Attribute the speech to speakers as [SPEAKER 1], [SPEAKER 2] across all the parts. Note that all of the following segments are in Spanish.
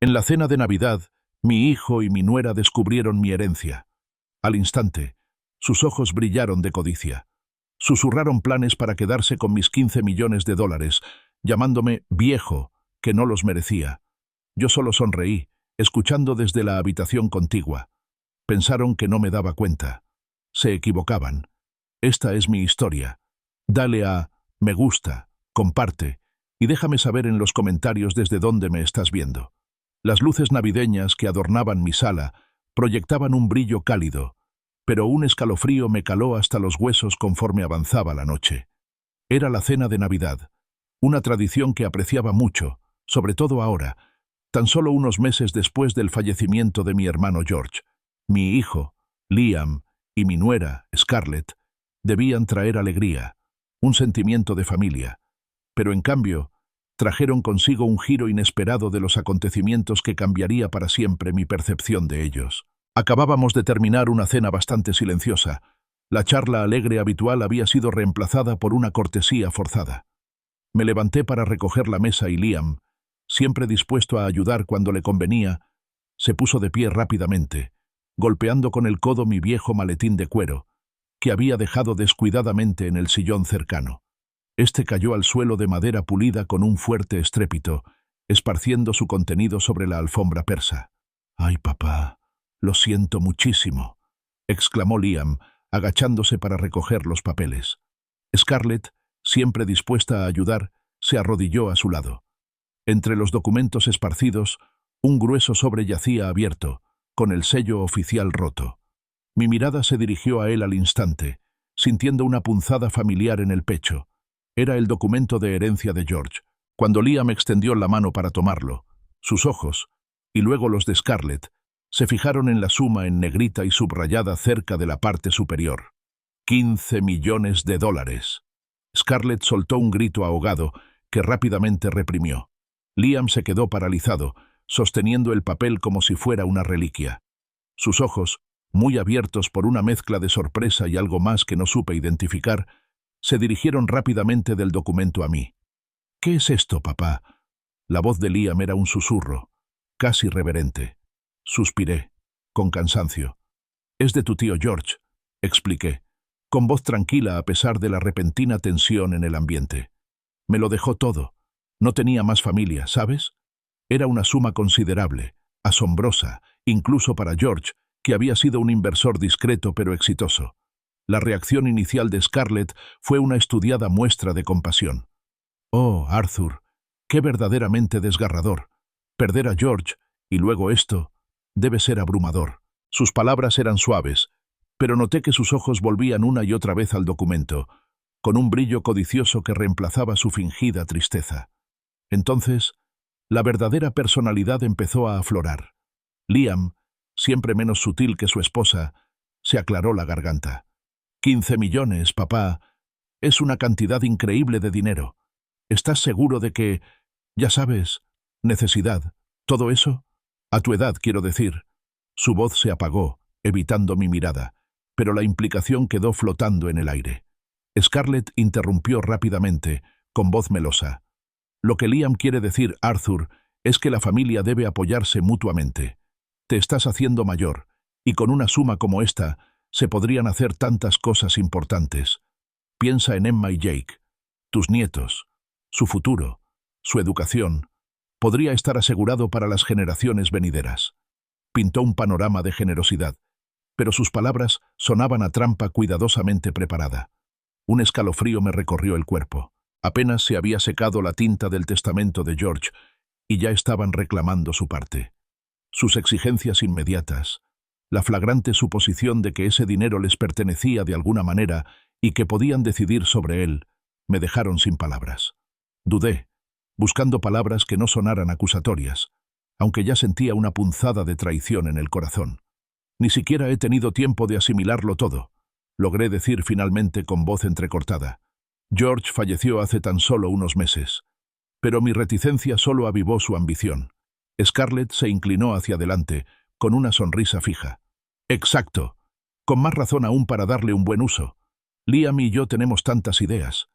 [SPEAKER 1] En la cena de Navidad, mi hijo y mi nuera descubrieron mi herencia. Al instante, sus ojos brillaron de codicia. Susurraron planes para quedarse con mis 15 millones de dólares, llamándome viejo, que no los merecía. Yo solo sonreí, escuchando desde la habitación contigua. Pensaron que no me daba cuenta. Se equivocaban. Esta es mi historia. Dale a me gusta, comparte, y déjame saber en los comentarios desde dónde me estás viendo. Las luces navideñas que adornaban mi sala proyectaban un brillo cálido, pero un escalofrío me caló hasta los huesos conforme avanzaba la noche. Era la cena de Navidad, una tradición que apreciaba mucho, sobre todo ahora, tan solo unos meses después del fallecimiento de mi hermano George. Mi hijo, Liam, y mi nuera, Scarlett, debían traer alegría, un sentimiento de familia, pero en cambio, trajeron consigo un giro inesperado de los acontecimientos que cambiaría para siempre mi percepción de ellos. Acabábamos de terminar una cena bastante silenciosa. La charla alegre habitual había sido reemplazada por una cortesía forzada. Me levanté para recoger la mesa y Liam, siempre dispuesto a ayudar cuando le convenía, se puso de pie rápidamente, golpeando con el codo mi viejo maletín de cuero, que había dejado descuidadamente en el sillón cercano. Este cayó al suelo de madera pulida con un fuerte estrépito, esparciendo su contenido sobre la alfombra persa. «Ay, papá, lo siento muchísimo», exclamó Liam, agachándose para recoger los papeles. Scarlett, siempre dispuesta a ayudar, se arrodilló a su lado. Entre los documentos esparcidos, un grueso sobre yacía abierto, con el sello oficial roto. Mi mirada se dirigió a él al instante, sintiendo una punzada familiar en el pecho. Era el documento de herencia de George. Cuando Liam extendió la mano para tomarlo, sus ojos, y luego los de Scarlett, se fijaron en la suma en negrita y subrayada cerca de la parte superior. 15 millones de dólares. Scarlett soltó un grito ahogado que rápidamente reprimió. Liam se quedó paralizado, sosteniendo el papel como si fuera una reliquia. Sus ojos, muy abiertos por una mezcla de sorpresa y algo más que no supe identificar, se dirigieron rápidamente del documento a mí. «¿Qué es esto, papá?» La voz de Liam era un susurro, casi reverente. Suspiré, con cansancio. «Es de tu tío George», expliqué, con voz tranquila a pesar de la repentina tensión en el ambiente. «Me lo dejó todo. No tenía más familia, ¿sabes?» Era una suma considerable, asombrosa, incluso para George, que había sido un inversor discreto pero exitoso. La reacción inicial de Scarlett fue una estudiada muestra de compasión. «Oh, Arthur, qué verdaderamente desgarrador. Perder a George, y luego esto, debe ser abrumador». Sus palabras eran suaves, pero noté que sus ojos volvían una y otra vez al documento, con un brillo codicioso que reemplazaba su fingida tristeza. Entonces, la verdadera personalidad empezó a aflorar. Liam, siempre menos sutil que su esposa, se aclaró la garganta. 15 millones, papá. Es una cantidad increíble de dinero. ¿Estás seguro de que, ya sabes, necesidad, todo eso? A tu edad, quiero decir». Su voz se apagó, evitando mi mirada, pero la implicación quedó flotando en el aire. Scarlett interrumpió rápidamente, con voz melosa. «Lo que Liam quiere decir, Arthur, es que la familia debe apoyarse mutuamente. Te estás haciendo mayor, y con una suma como esta, se podrían hacer tantas cosas importantes. Piensa en Emma y Jake, tus nietos, su futuro, su educación. Podría estar asegurado para las generaciones venideras». Pintó un panorama de generosidad, pero sus palabras sonaban a trampa cuidadosamente preparada. Un escalofrío me recorrió el cuerpo. Apenas se había secado la tinta del testamento de George, y ya estaban reclamando su parte. Sus exigencias inmediatas, la flagrante suposición de que ese dinero les pertenecía de alguna manera y que podían decidir sobre él, me dejaron sin palabras. Dudé, buscando palabras que no sonaran acusatorias, aunque ya sentía una punzada de traición en el corazón. Ni siquiera he tenido tiempo de asimilarlo todo, logré decir finalmente con voz entrecortada. George falleció hace tan solo unos meses, pero mi reticencia solo avivó su ambición. Scarlett se inclinó hacia adelante, con una sonrisa fija. «Exacto. Con más razón aún para darle un buen uso. Liam y yo tenemos tantas ideas.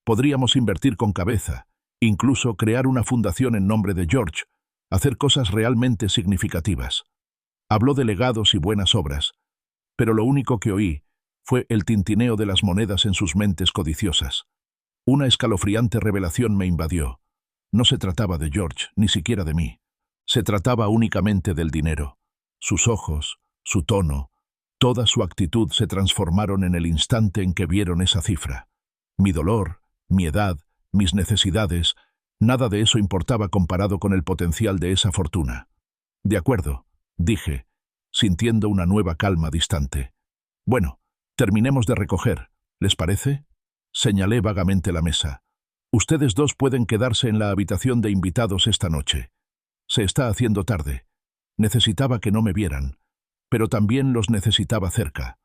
[SPEAKER 1] Podríamos invertir con cabeza, incluso crear una fundación en nombre de George, hacer cosas realmente significativas. Habló de legados y buenas obras, pero lo único que oí fue el tintineo de las monedas en sus mentes codiciosas. Una escalofriante revelación me invadió. No se trataba de George, ni siquiera de mí. Se trataba únicamente del dinero. Sus ojos, su tono, toda su actitud se transformaron en el instante en que vieron esa cifra. Mi dolor, mi edad, mis necesidades, nada de eso importaba comparado con el potencial de esa fortuna. De acuerdo, dije, sintiendo una nueva calma distante. Bueno, terminemos de recoger, ¿les parece? Señalé vagamente la mesa. Ustedes dos pueden quedarse en la habitación de invitados esta noche. Se está haciendo tarde. Necesitaba que no me vieran, pero también los necesitaba cerca.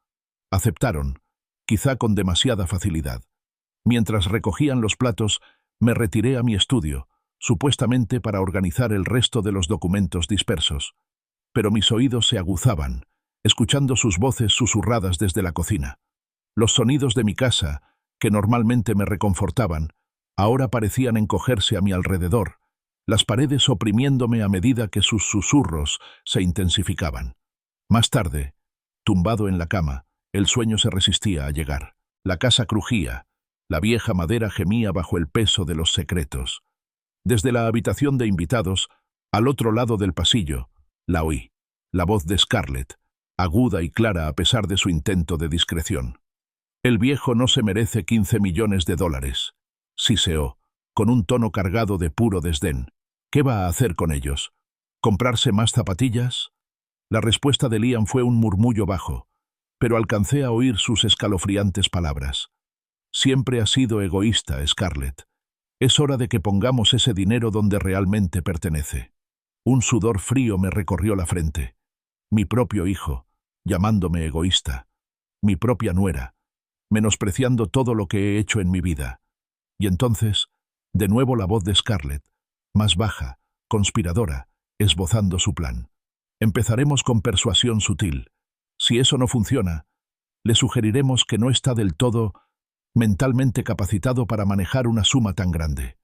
[SPEAKER 1] Aceptaron, quizá con demasiada facilidad. Mientras recogían los platos, me retiré a mi estudio, supuestamente para organizar el resto de los documentos dispersos. Pero mis oídos se aguzaban, escuchando sus voces susurradas desde la cocina. Los sonidos de mi casa, que normalmente me reconfortaban, ahora parecían encogerse a mi alrededor, las paredes oprimiéndome a medida que sus susurros se intensificaban. Más tarde, tumbado en la cama, el sueño se resistía a llegar. La casa crujía, la vieja madera gemía bajo el peso de los secretos. Desde la habitación de invitados, al otro lado del pasillo, la oí, la voz de Scarlett, aguda y clara a pesar de su intento de discreción. «El viejo no se merece 15 millones de dólares», siseó, con un tono cargado de puro desdén. «¿Qué va a hacer con ellos? ¿Comprarse más zapatillas?» La respuesta de Liam fue un murmullo bajo, pero alcancé a oír sus escalofriantes palabras. «Siempre has sido egoísta, Scarlett. Es hora de que pongamos ese dinero donde realmente pertenece». Un sudor frío me recorrió la frente. Mi propio hijo, llamándome egoísta. Mi propia nuera, menospreciando todo lo que he hecho en mi vida. Y entonces, de nuevo la voz de Scarlett, más baja, conspiradora, esbozando su plan. «Empezaremos con persuasión sutil. Si eso no funciona, le sugeriremos que no está del todo mentalmente capacitado para manejar una suma tan grande».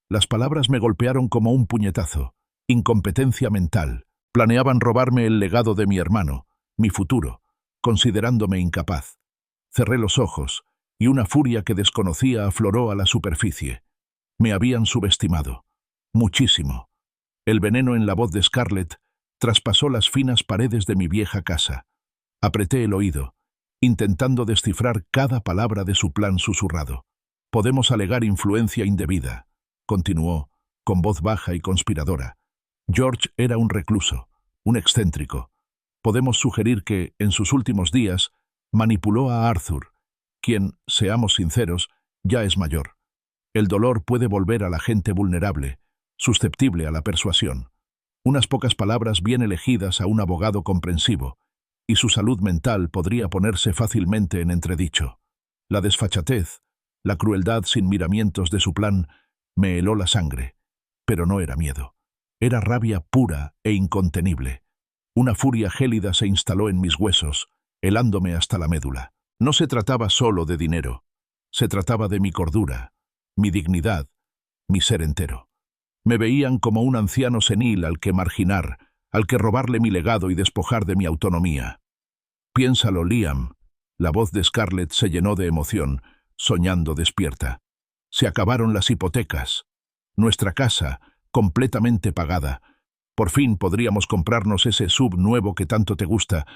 [SPEAKER 1] Las palabras me golpearon como un puñetazo. Incompetencia mental. Planeaban robarme el legado de mi hermano, mi futuro, considerándome incapaz. Cerré los ojos, y una furia que desconocía afloró a la superficie. Me habían subestimado. Muchísimo. El veneno en la voz de Scarlett traspasó las finas paredes de mi vieja casa. Apreté el oído, intentando descifrar cada palabra de su plan susurrado. «Podemos alegar influencia indebida», continuó, con voz baja y conspiradora. «George era un recluso, un excéntrico. Podemos sugerir que, en sus últimos días, manipuló a Arthur, quien, seamos sinceros, ya es mayor. El dolor puede volver a la gente vulnerable, susceptible a la persuasión. Unas pocas palabras bien elegidas a un abogado comprensivo, y su salud mental podría ponerse fácilmente en entredicho. La desfachatez, la crueldad sin miramientos de su plan, me heló la sangre, pero no era miedo. Era rabia pura e incontenible. Una furia gélida se instaló en mis huesos, helándome hasta la médula. No se trataba solo de dinero. Se trataba de mi cordura, mi dignidad, mi ser entero. Me veían como un anciano senil al que marginar, al que robarle mi legado y despojar de mi autonomía. «Piénsalo, Liam». La voz de Scarlett se llenó de emoción, soñando despierta. «Se acabaron las hipotecas. Nuestra casa, completamente pagada. Por fin podríamos comprarnos ese sub nuevo que tanto te gusta,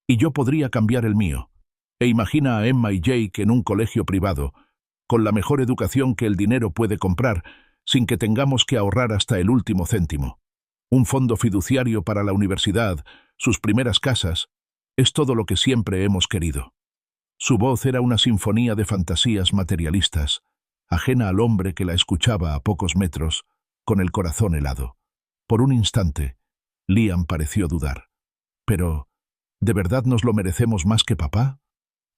[SPEAKER 1] y yo podría cambiar el mío. E imagina a Emma y Jake en un colegio privado, con la mejor educación que el dinero puede comprar, sin que tengamos que ahorrar hasta el último céntimo. Un fondo fiduciario para la universidad, sus primeras casas, es todo lo que siempre hemos querido». Su voz era una sinfonía de fantasías materialistas, ajena al hombre que la escuchaba a pocos metros, con el corazón helado. Por un instante, Liam pareció dudar. «Pero, ¿de verdad nos lo merecemos más que papá?»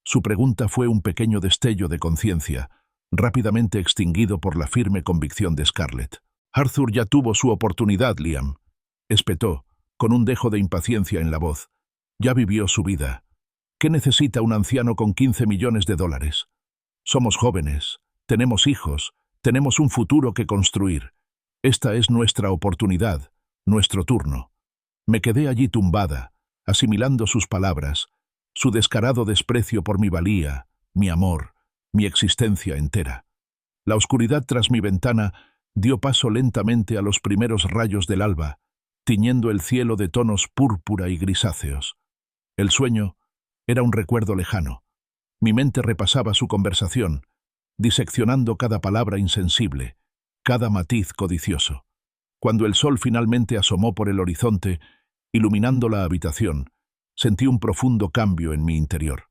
[SPEAKER 1] Su pregunta fue un pequeño destello de conciencia, rápidamente extinguido por la firme convicción de Scarlett. «Arthur ya tuvo su oportunidad, Liam», espetó, con un dejo de impaciencia en la voz. «Ya vivió su vida. ¿Qué necesita un anciano con 15 millones de dólares? Somos jóvenes, tenemos hijos, tenemos un futuro que construir. Esta es nuestra oportunidad, Nuestro turno. Me quedé allí tumbada, asimilando sus palabras, su descarado desprecio por mi valía, mi amor, mi existencia entera. La oscuridad tras mi ventana dio paso lentamente a los primeros rayos del alba, tiñendo el cielo de tonos púrpura y grisáceos. El sueño era un recuerdo lejano. Mi mente repasaba su conversación, diseccionando cada palabra insensible, cada matiz codicioso. Cuando el sol finalmente asomó por el horizonte, iluminando la habitación, sentí un profundo cambio en mi interior.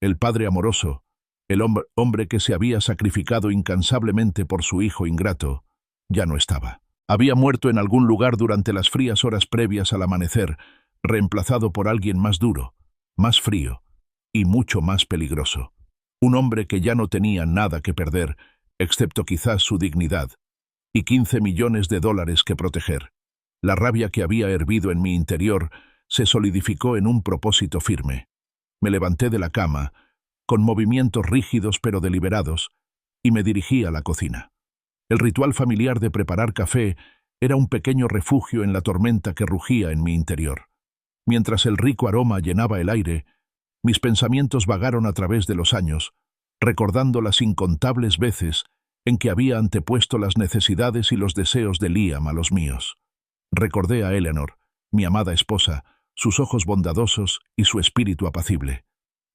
[SPEAKER 1] El padre amoroso, el hombre que se había sacrificado incansablemente por su hijo ingrato, ya no estaba. Había muerto en algún lugar durante las frías horas previas al amanecer, reemplazado por alguien más duro, más frío y mucho más peligroso. Un hombre que ya no tenía nada que perder, excepto quizás su dignidad, y 15 millones de dólares que proteger. La rabia que había hervido en mi interior se solidificó en un propósito firme. Me levanté de la cama, con movimientos rígidos pero deliberados, y me dirigí a la cocina. El ritual familiar de preparar café era un pequeño refugio en la tormenta que rugía en mi interior. Mientras el rico aroma llenaba el aire, mis pensamientos vagaron a través de los años, recordando las incontables veces en que había antepuesto las necesidades y los deseos de Liam a los míos. Recordé a Eleanor, mi amada esposa, sus ojos bondadosos y su espíritu apacible.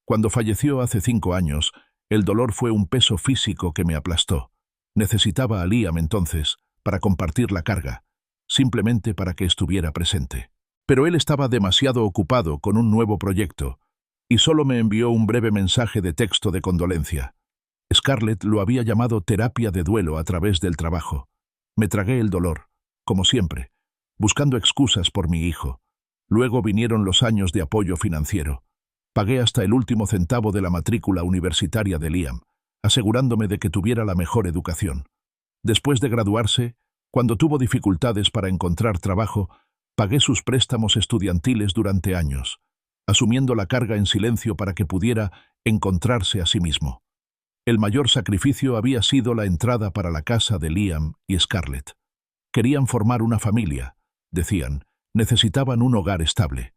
[SPEAKER 1] Cuando falleció hace 5 años, el dolor fue un peso físico que me aplastó. Necesitaba a Liam entonces, para compartir la carga, simplemente para que estuviera presente. Pero él estaba demasiado ocupado con un nuevo proyecto, y solo me envió un breve mensaje de texto de condolencia. Scarlett lo había llamado terapia de duelo a través del trabajo. Me tragué el dolor, como siempre, buscando excusas por mi hijo. Luego vinieron los años de apoyo financiero. Pagué hasta el último centavo de la matrícula universitaria de Liam, asegurándome de que tuviera la mejor educación. Después de graduarse, cuando tuvo dificultades para encontrar trabajo, pagué sus préstamos estudiantiles durante años, asumiendo la carga en silencio para que pudiera encontrarse a sí mismo. El mayor sacrificio había sido la entrada para la casa de Liam y Scarlett. Querían formar una familia, decían, necesitaban un hogar estable.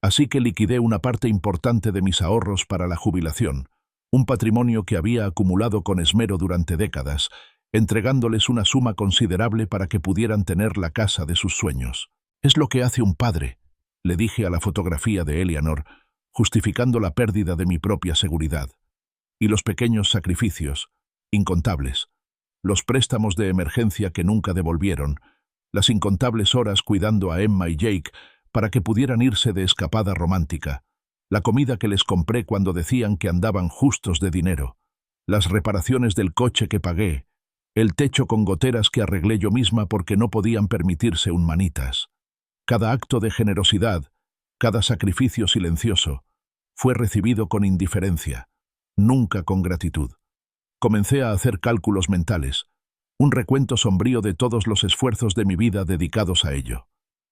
[SPEAKER 1] Así que liquidé una parte importante de mis ahorros para la jubilación, un patrimonio que había acumulado con esmero durante décadas, entregándoles una suma considerable para que pudieran tener la casa de sus sueños. «Es lo que hace un padre», le dije a la fotografía de Eleanor, justificando la pérdida de mi propia seguridad. Y los pequeños sacrificios, incontables, los préstamos de emergencia que nunca devolvieron, las incontables horas cuidando a Emma y Jake para que pudieran irse de escapada romántica, la comida que les compré cuando decían que andaban justos de dinero, las reparaciones del coche que pagué, el techo con goteras que arreglé yo misma porque no podían permitirse un manitas. Cada acto de generosidad, cada sacrificio silencioso, fue recibido con indiferencia, nunca con gratitud. Comencé a hacer cálculos mentales, un recuento sombrío de todos los esfuerzos de mi vida dedicados a ello.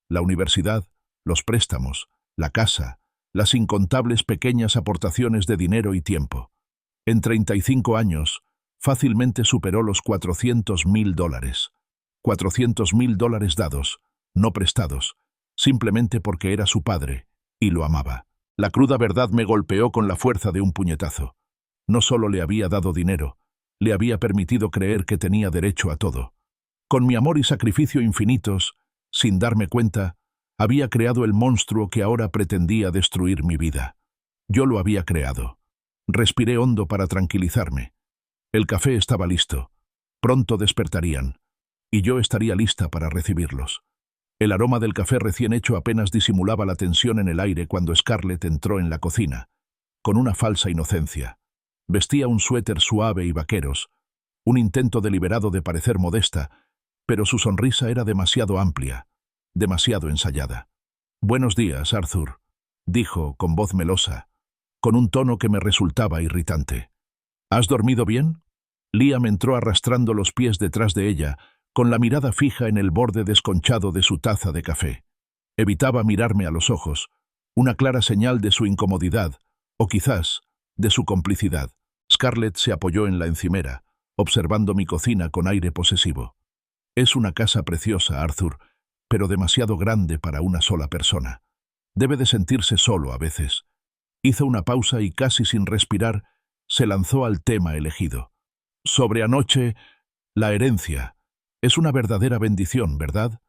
[SPEAKER 1] La universidad, los préstamos, la casa, las incontables pequeñas aportaciones de dinero y tiempo. En 35 años, fácilmente superó los $400,000. $400,000 dados, no prestados, simplemente porque era su padre, y lo amaba. La cruda verdad me golpeó con la fuerza de un puñetazo. No solo le había dado dinero, le había permitido creer que tenía derecho a todo. Con mi amor y sacrificio infinitos, sin darme cuenta, había creado el monstruo que ahora pretendía destruir mi vida. Yo lo había creado. Respiré hondo para tranquilizarme. El café estaba listo. Pronto despertarían, y yo estaría lista para recibirlos. El aroma del café recién hecho apenas disimulaba la tensión en el aire cuando Scarlett entró en la cocina, con una falsa inocencia. Vestía un suéter suave y vaqueros, un intento deliberado de parecer modesta, pero su sonrisa era demasiado amplia, demasiado ensayada. «Buenos días, Arthur», dijo con voz melosa, con un tono que me resultaba irritante. «¿Has dormido bien?» Liam entró arrastrando los pies detrás de ella, con la mirada fija en el borde desconchado de su taza de café. Evitaba mirarme a los ojos, una clara señal de su incomodidad, o quizás de su complicidad. Scarlett se apoyó en la encimera, observando mi cocina con aire posesivo. «Es una casa preciosa, Arthur, pero demasiado grande para una sola persona. Debe de sentirse solo a veces. Hizo una pausa y casi sin respirar, se lanzó al tema elegido. Sobre anoche, la herencia. Es una verdadera bendición, ¿verdad?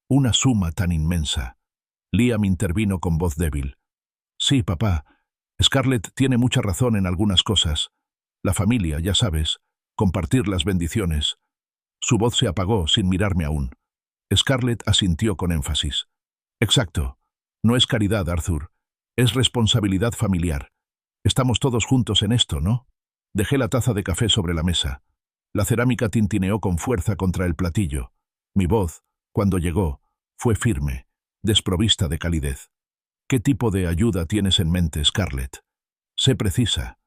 [SPEAKER 1] Una suma tan inmensa. Liam intervino con voz débil. Sí, papá. Scarlett tiene mucha razón en algunas cosas. La familia, ya sabes, compartir las bendiciones. Su voz se apagó sin mirarme aún. Scarlett asintió con énfasis. Exacto. No es caridad, Arthur. Es responsabilidad familiar. Estamos todos juntos en esto, ¿no? Dejé la taza de café sobre la mesa. La cerámica tintineó con fuerza contra el platillo. Mi voz, cuando llegó, fue firme, desprovista de calidez. ¿Qué tipo de ayuda tienes en mente, Scarlett? Sé precisa.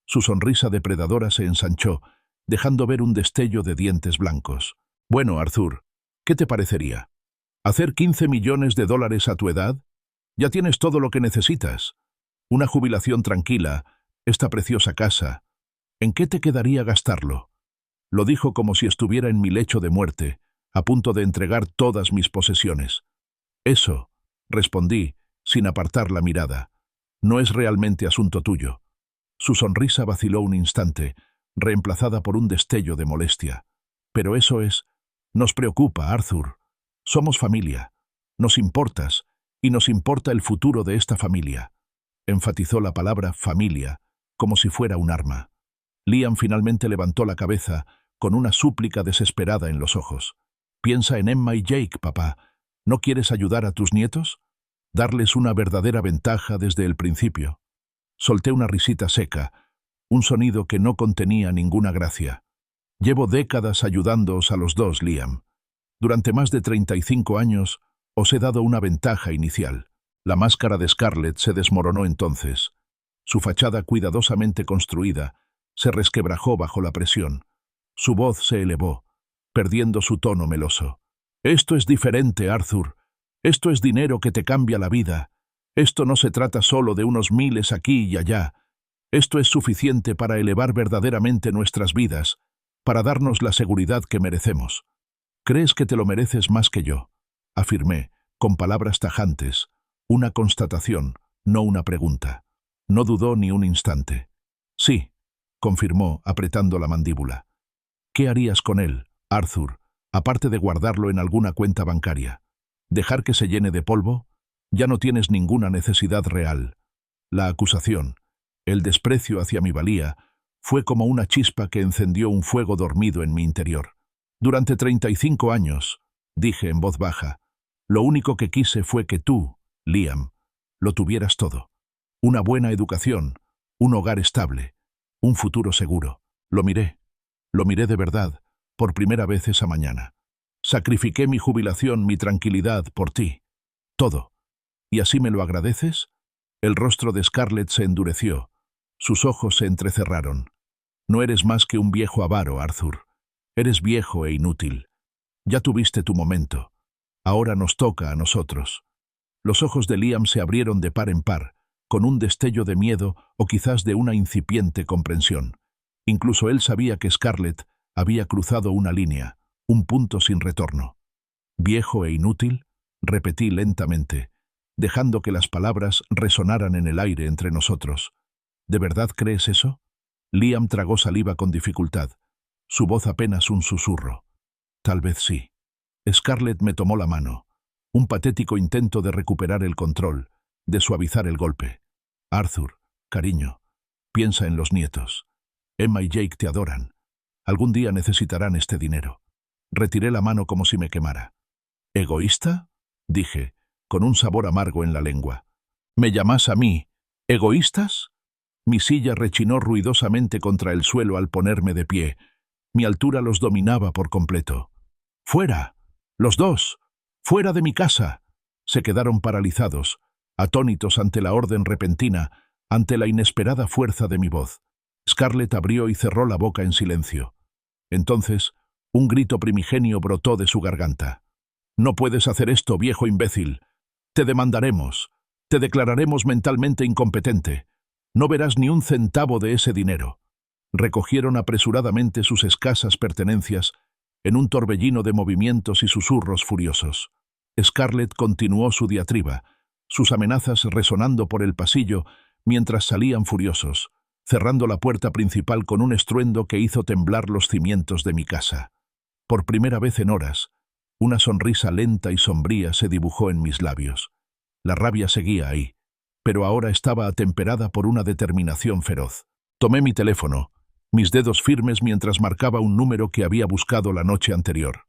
[SPEAKER 1] Su sonrisa depredadora se ensanchó, dejando ver un destello de dientes blancos. Bueno, Arthur, ¿qué te parecería? ¿Hacer 15 millones de dólares a tu edad? Ya tienes todo lo que necesitas. Una jubilación tranquila, esta preciosa casa. ¿En qué te quedaría gastarlo? Lo dijo como si estuviera en mi lecho de muerte, a punto de entregar todas mis posesiones. Eso, respondí, sin apartar la mirada. No es realmente asunto tuyo. Su sonrisa vaciló un instante, reemplazada por un destello de molestia. Pero eso es... Nos preocupa, Arthur. Somos familia. Nos importas, y nos importa el futuro de esta familia. Enfatizó la palabra familia, como si fuera un arma. Liam finalmente levantó la cabeza, con una súplica desesperada en los ojos. Piensa en Emma y Jake, papá. ¿No quieres ayudar a tus nietos? Darles una verdadera ventaja desde el principio. Solté una risita seca, un sonido que no contenía ninguna gracia. Llevo décadas ayudándoos a los dos, Liam. Durante más de 35 años os he dado una ventaja inicial. La máscara de Scarlett se desmoronó entonces. Su fachada cuidadosamente construida se resquebrajó bajo la presión. Su voz se elevó, perdiendo su tono meloso. Esto es diferente, Arthur. Esto es dinero que te cambia la vida. Esto no se trata solo de unos miles aquí y allá. Esto es suficiente para elevar verdaderamente nuestras vidas, para darnos la seguridad que merecemos. Crees que te lo mereces más que yo, afirmé, con palabras tajantes, una constatación, no una pregunta. No dudó ni un instante. Sí, confirmó, apretando la mandíbula. ¿Qué harías con él, Arthur, aparte de guardarlo en alguna cuenta bancaria? ¿Dejar que se llene de polvo? Ya no tienes ninguna necesidad real. La acusación, el desprecio hacia mi valía, fue como una chispa que encendió un fuego dormido en mi interior. Durante 35 años, dije en voz baja, lo único que quise fue que tú, Liam, lo tuvieras todo. Una buena educación, un hogar estable, un futuro seguro. Lo miré de verdad, por primera vez esa mañana. Sacrifiqué mi jubilación, mi tranquilidad, por ti. Todo. ¿Y así me lo agradeces? El rostro de Scarlett se endureció. Sus ojos se entrecerraron. No eres más que un viejo avaro, Arthur. Eres viejo e inútil. Ya tuviste tu momento. Ahora nos toca a nosotros. Los ojos de Liam se abrieron de par en par, con un destello de miedo o quizás de una incipiente comprensión. Incluso él sabía que Scarlett había cruzado una línea, un punto sin retorno. ¿Viejo e inútil? Repetí lentamente, dejando que las palabras resonaran en el aire entre nosotros. ¿De verdad crees eso? Liam tragó saliva con dificultad, su voz apenas un susurro. Tal vez sí. Scarlett me tomó la mano, un patético intento de recuperar el control, de suavizar el golpe. Arthur, cariño, piensa en los nietos. Emma y Jake te adoran. Algún día necesitarán este dinero. Retiré la mano como si me quemara. ¿Egoísta? Dije, con un sabor amargo en la lengua. ¿Me llamas a mí egoístas? Mi silla rechinó ruidosamente contra el suelo al ponerme de pie. Mi altura los dominaba por completo. ¡Fuera! ¡Los dos! ¡Fuera de mi casa! Se quedaron paralizados, atónitos ante la orden repentina, ante la inesperada fuerza de mi voz. Scarlett abrió y cerró la boca en silencio. Entonces, un grito primigenio brotó de su garganta. «No puedes hacer esto, viejo imbécil. Te demandaremos. Te declararemos mentalmente incompetente. No verás ni un centavo de ese dinero». Recogieron apresuradamente sus escasas pertenencias en un torbellino de movimientos y susurros furiosos. Scarlett continuó su diatriba, sus amenazas resonando por el pasillo mientras salían furiosos, cerrando la puerta principal con un estruendo que hizo temblar los cimientos de mi casa. Por primera vez en horas, una sonrisa lenta y sombría se dibujó en mis labios. La rabia seguía ahí, pero ahora estaba atemperada por una determinación feroz. Tomé mi teléfono, mis dedos firmes mientras marcaba un número que había buscado la noche anterior.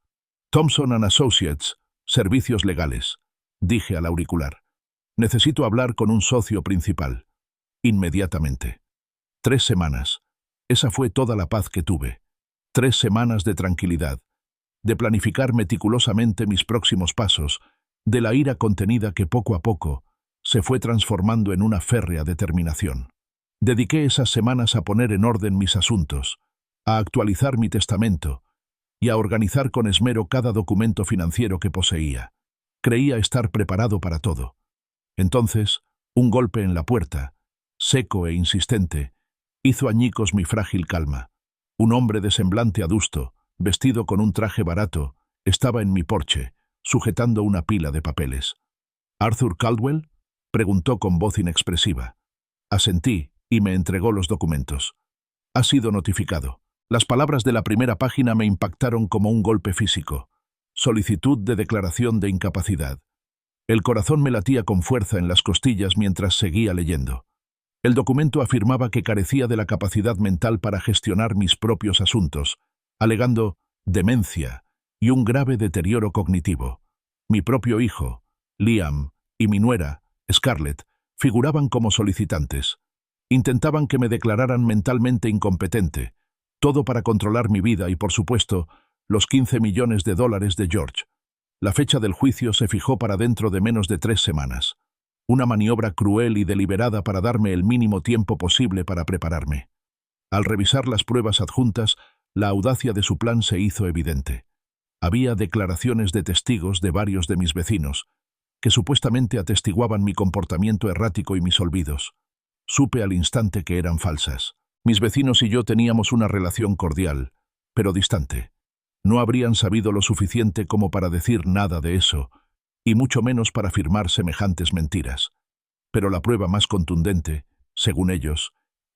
[SPEAKER 1] Thompson & Associates, servicios legales, dije al auricular. Necesito hablar con un socio principal. Inmediatamente. 3 semanas. Esa fue toda la paz que tuve. 3 semanas de tranquilidad, de planificar meticulosamente mis próximos pasos, de la ira contenida que poco a poco se fue transformando en una férrea determinación. Dediqué esas semanas a poner en orden mis asuntos, a actualizar mi testamento y a organizar con esmero cada documento financiero que poseía. Creía estar preparado para todo. Entonces, un golpe en la puerta, seco e insistente, hizo añicos mi frágil calma. Un hombre de semblante adusto, vestido con un traje barato, estaba en mi porche, sujetando una pila de papeles. «¿Arthur Caldwell?», preguntó con voz inexpresiva. Asentí y me entregó los documentos. «Ha sido notificado». Las palabras de la primera página me impactaron como un golpe físico. Solicitud de declaración de incapacidad. El corazón me latía con fuerza en las costillas mientras seguía leyendo. El documento afirmaba que carecía de la capacidad mental para gestionar mis propios asuntos, alegando demencia y un grave deterioro cognitivo. Mi propio hijo, Liam, y mi nuera, Scarlett, figuraban como solicitantes. Intentaban que me declararan mentalmente incompetente, todo para controlar mi vida y, por supuesto, los 15 millones de dólares de George. La fecha del juicio se fijó para dentro de menos de 3 semanas. Una maniobra cruel y deliberada para darme el mínimo tiempo posible para prepararme. Al revisar las pruebas adjuntas, la audacia de su plan se hizo evidente. Había declaraciones de testigos de varios de mis vecinos, que supuestamente atestiguaban mi comportamiento errático y mis olvidos. Supe al instante que eran falsas. Mis vecinos y yo teníamos una relación cordial, pero distante. No habrían sabido lo suficiente como para decir nada de eso, y mucho menos para afirmar semejantes mentiras. Pero la prueba más contundente, según ellos,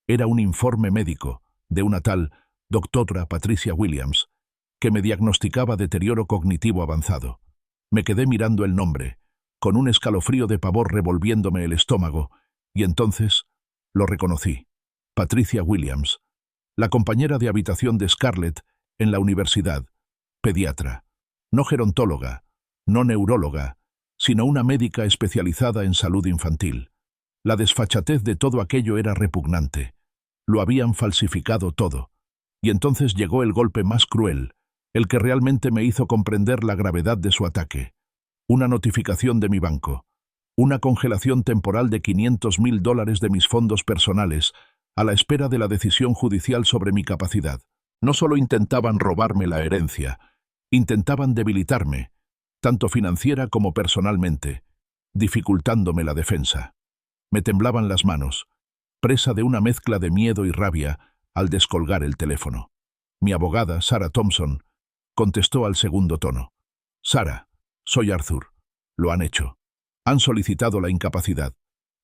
[SPEAKER 1] era un informe médico de una tal doctora Patricia Williams, que me diagnosticaba deterioro cognitivo avanzado. Me quedé mirando el nombre, con un escalofrío de pavor revolviéndome el estómago, y entonces lo reconocí. Patricia Williams, la compañera de habitación de Scarlett en la universidad, pediatra, no gerontóloga, no neuróloga, sino una médica especializada en salud infantil. La desfachatez de todo aquello era repugnante. Lo habían falsificado todo. Y entonces llegó el golpe más cruel, el que realmente me hizo comprender la gravedad de su ataque. Una notificación de mi banco. Una congelación temporal de $500,000 de mis fondos personales, a la espera de la decisión judicial sobre mi capacidad. No solo intentaban robarme la herencia, intentaban debilitarme, tanto financiera como personalmente, dificultándome la defensa. Me temblaban las manos, presa de una mezcla de miedo y rabia al descolgar el teléfono. Mi abogada, Sarah Thompson, contestó al segundo tono. «Sarah, soy Arthur. Lo han hecho. Han solicitado la incapacidad».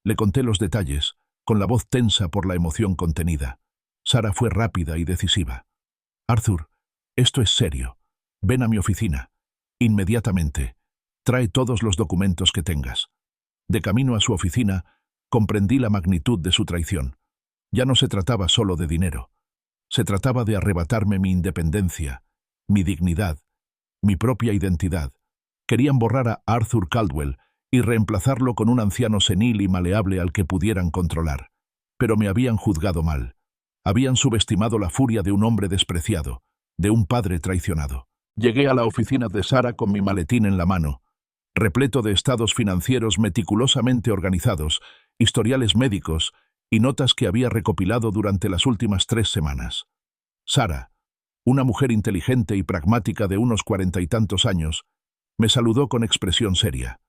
[SPEAKER 1] Le conté los detalles, con la voz tensa por la emoción contenida. Sarah fue rápida y decisiva. «Arthur, esto es serio. Ven a mi oficina. Inmediatamente. Trae todos los documentos que tengas». De camino a su oficina, comprendí la magnitud de su traición. Ya no se trataba solo de dinero. Se trataba de arrebatarme mi independencia, mi dignidad, mi propia identidad. Querían borrar a Arthur Caldwell y reemplazarlo con un anciano senil y maleable al que pudieran controlar. Pero me habían juzgado mal. Habían subestimado la furia de un hombre despreciado, de un padre traicionado. Llegué a la oficina de Sarah con mi maletín en la mano, repleto de estados financieros meticulosamente organizados, historiales médicos y notas que había recopilado durante las últimas 3 semanas. Sarah, una mujer inteligente y pragmática de unos 40 y tantos años, me saludó con expresión seria.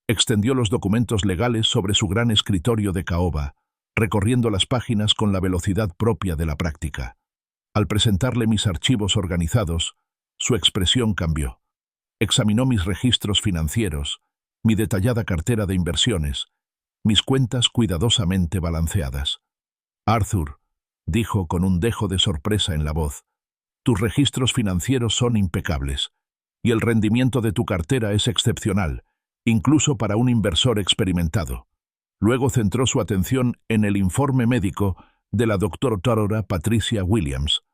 [SPEAKER 1] Extendió los documentos legales sobre su gran escritorio de caoba, recorriendo las páginas con la velocidad propia de la práctica. Al presentarle mis archivos organizados, su expresión cambió. Examinó mis registros financieros, mi detallada cartera de inversiones, mis cuentas cuidadosamente balanceadas. Arthur, dijo con un dejo de sorpresa en la voz, tus registros financieros son impecables, y el rendimiento de tu cartera es excepcional, incluso para un inversor experimentado. Luego centró su atención en el informe médico de la doctora Patricia Williams.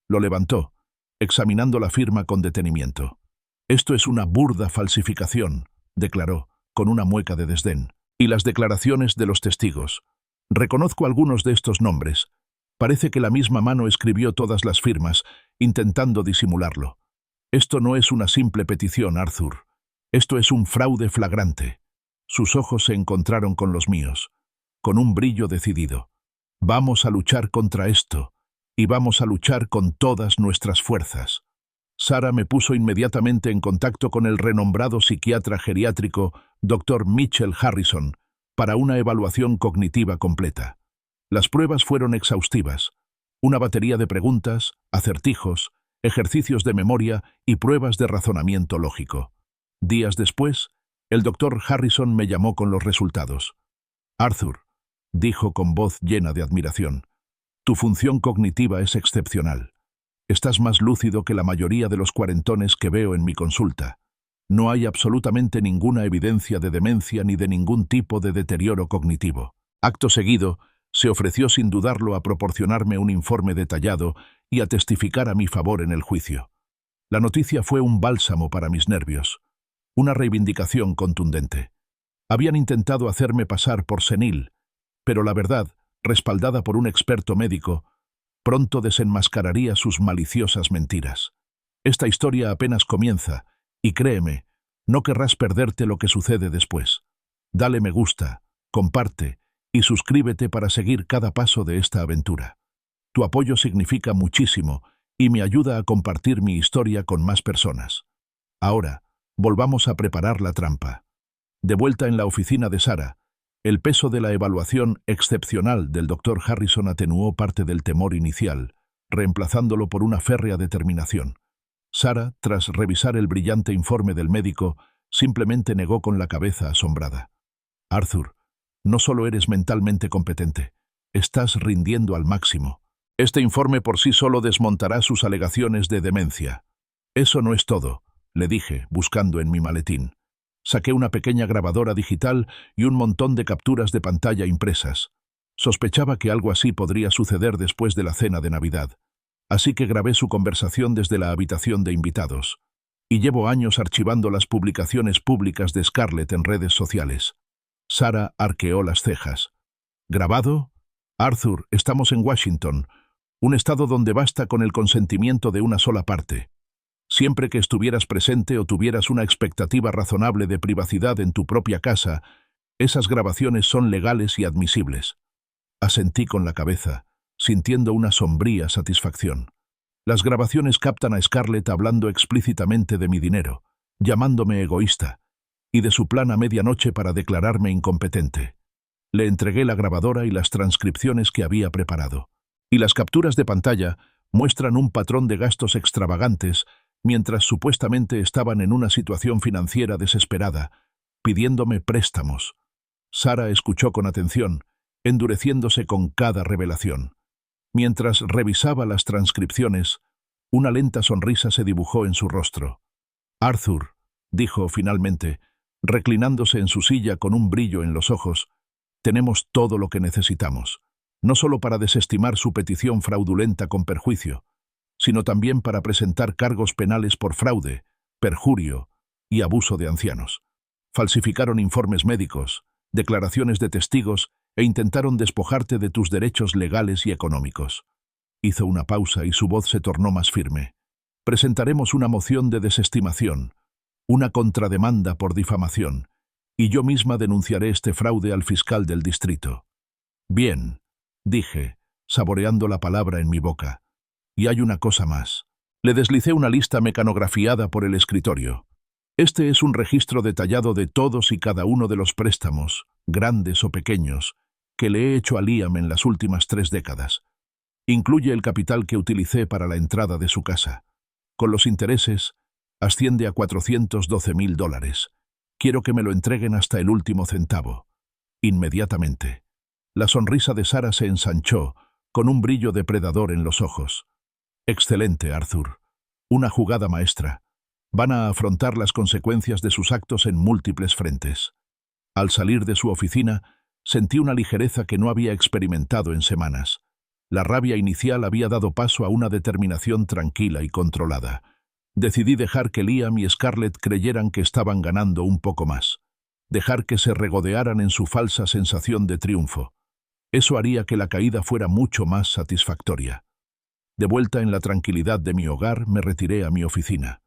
[SPEAKER 1] Lo levantó, examinando la firma con detenimiento. Esto es una burda falsificación, declaró, con una mueca de desdén. Y las declaraciones de los testigos. Reconozco algunos de estos nombres. Parece que la misma mano escribió todas las firmas, intentando disimularlo. Esto no es una simple petición, Arthur. Esto es un fraude flagrante. Sus ojos se encontraron con los míos, con un brillo decidido. Vamos a luchar contra esto, y vamos a luchar con todas nuestras fuerzas. Sarah me puso inmediatamente en contacto con el renombrado psiquiatra geriátrico Dr. Mitchell Harrison para una evaluación cognitiva completa. Las pruebas fueron exhaustivas. Una batería de preguntas, acertijos, ejercicios de memoria y pruebas de razonamiento lógico. Días después, el Dr. Harrison me llamó con los resultados. Arthur, dijo con voz llena de admiración, tu función cognitiva es excepcional. Estás más lúcido que la mayoría de los cuarentones que veo en mi consulta. No hay absolutamente ninguna evidencia de demencia ni de ningún tipo de deterioro cognitivo. Acto seguido, se ofreció sin dudarlo a proporcionarme un informe detallado y a testificar a mi favor en el juicio. La noticia fue un bálsamo para mis nervios, una reivindicación contundente. Habían intentado hacerme pasar por senil, pero la verdad, respaldada por un experto médico, pronto desenmascararía sus maliciosas mentiras. Esta historia apenas comienza, y créeme, no querrás perderte lo que sucede después. Dale me gusta, comparte y suscríbete para seguir cada paso de esta aventura. Tu apoyo significa muchísimo y me ayuda a compartir mi historia con más personas. Ahora, volvamos a preparar la trampa. De vuelta en la oficina de Sarah, el peso de la evaluación excepcional del Dr. Harrison atenuó parte del temor inicial, reemplazándolo por una férrea determinación. Sarah, tras revisar el brillante informe del médico, simplemente negó con la cabeza asombrada. Arthur, no solo eres mentalmente competente, estás rindiendo al máximo. Este informe por sí solo desmontará sus alegaciones de demencia. Eso no es todo, le dije, buscando en mi maletín. Saqué una pequeña grabadora digital y un montón de capturas de pantalla impresas. Sospechaba que algo así podría suceder después de la cena de Navidad. Así que grabé su conversación desde la habitación de invitados. Y llevo años archivando las publicaciones públicas de Scarlett en redes sociales. Sarah arqueó las cejas. ¿Grabado? Arthur, estamos en Washington, un estado donde basta con el consentimiento de una sola parte. Siempre que estuvieras presente o tuvieras una expectativa razonable de privacidad en tu propia casa, esas grabaciones son legales y admisibles. Asentí con la cabeza, sintiendo una sombría satisfacción. Las grabaciones captan a Scarlett hablando explícitamente de mi dinero, llamándome egoísta, y de su plan a medianoche para declararme incompetente. Le entregué la grabadora y las transcripciones que había preparado. Y las capturas de pantalla muestran un patrón de gastos extravagantes mientras supuestamente estaban en una situación financiera desesperada, pidiéndome préstamos. Sarah escuchó con atención, endureciéndose con cada revelación. Mientras revisaba las transcripciones, una lenta sonrisa se dibujó en su rostro. Arthur, dijo finalmente, reclinándose en su silla con un brillo en los ojos, tenemos todo lo que necesitamos, no solo para desestimar su petición fraudulenta con perjuicio, sino también para presentar cargos penales por fraude, perjurio y abuso de ancianos. Falsificaron informes médicos, declaraciones de testigos e intentaron despojarte de tus derechos legales y económicos. Hizo una pausa y su voz se tornó más firme. Presentaremos una moción de desestimación, una contrademanda por difamación, y yo misma denunciaré este fraude al fiscal del distrito. Bien, dije, saboreando la palabra en mi boca. Y hay una cosa más. Le deslicé una lista mecanografiada por el escritorio. Este es un registro detallado de todos y cada uno de los préstamos, grandes o pequeños, que le he hecho a Liam en las últimas 3 décadas. Incluye el capital que utilicé para la entrada de su casa, con los intereses, Asciende a $412.000. Quiero que me lo entreguen hasta el último centavo. Inmediatamente. La sonrisa de Sara se ensanchó, con un brillo depredador en los ojos. Excelente, Arthur. Una jugada maestra. Van a afrontar las consecuencias de sus actos en múltiples frentes. Al salir de su oficina, sentí una ligereza que no había experimentado en semanas. La rabia inicial había dado paso a una determinación tranquila y controlada. Decidí dejar que Liam y Scarlett creyeran que estaban ganando un poco más. Dejar que se regodearan en su falsa sensación de triunfo. Eso haría que la caída fuera mucho más satisfactoria. De vuelta en la tranquilidad de mi hogar, me retiré a mi oficina.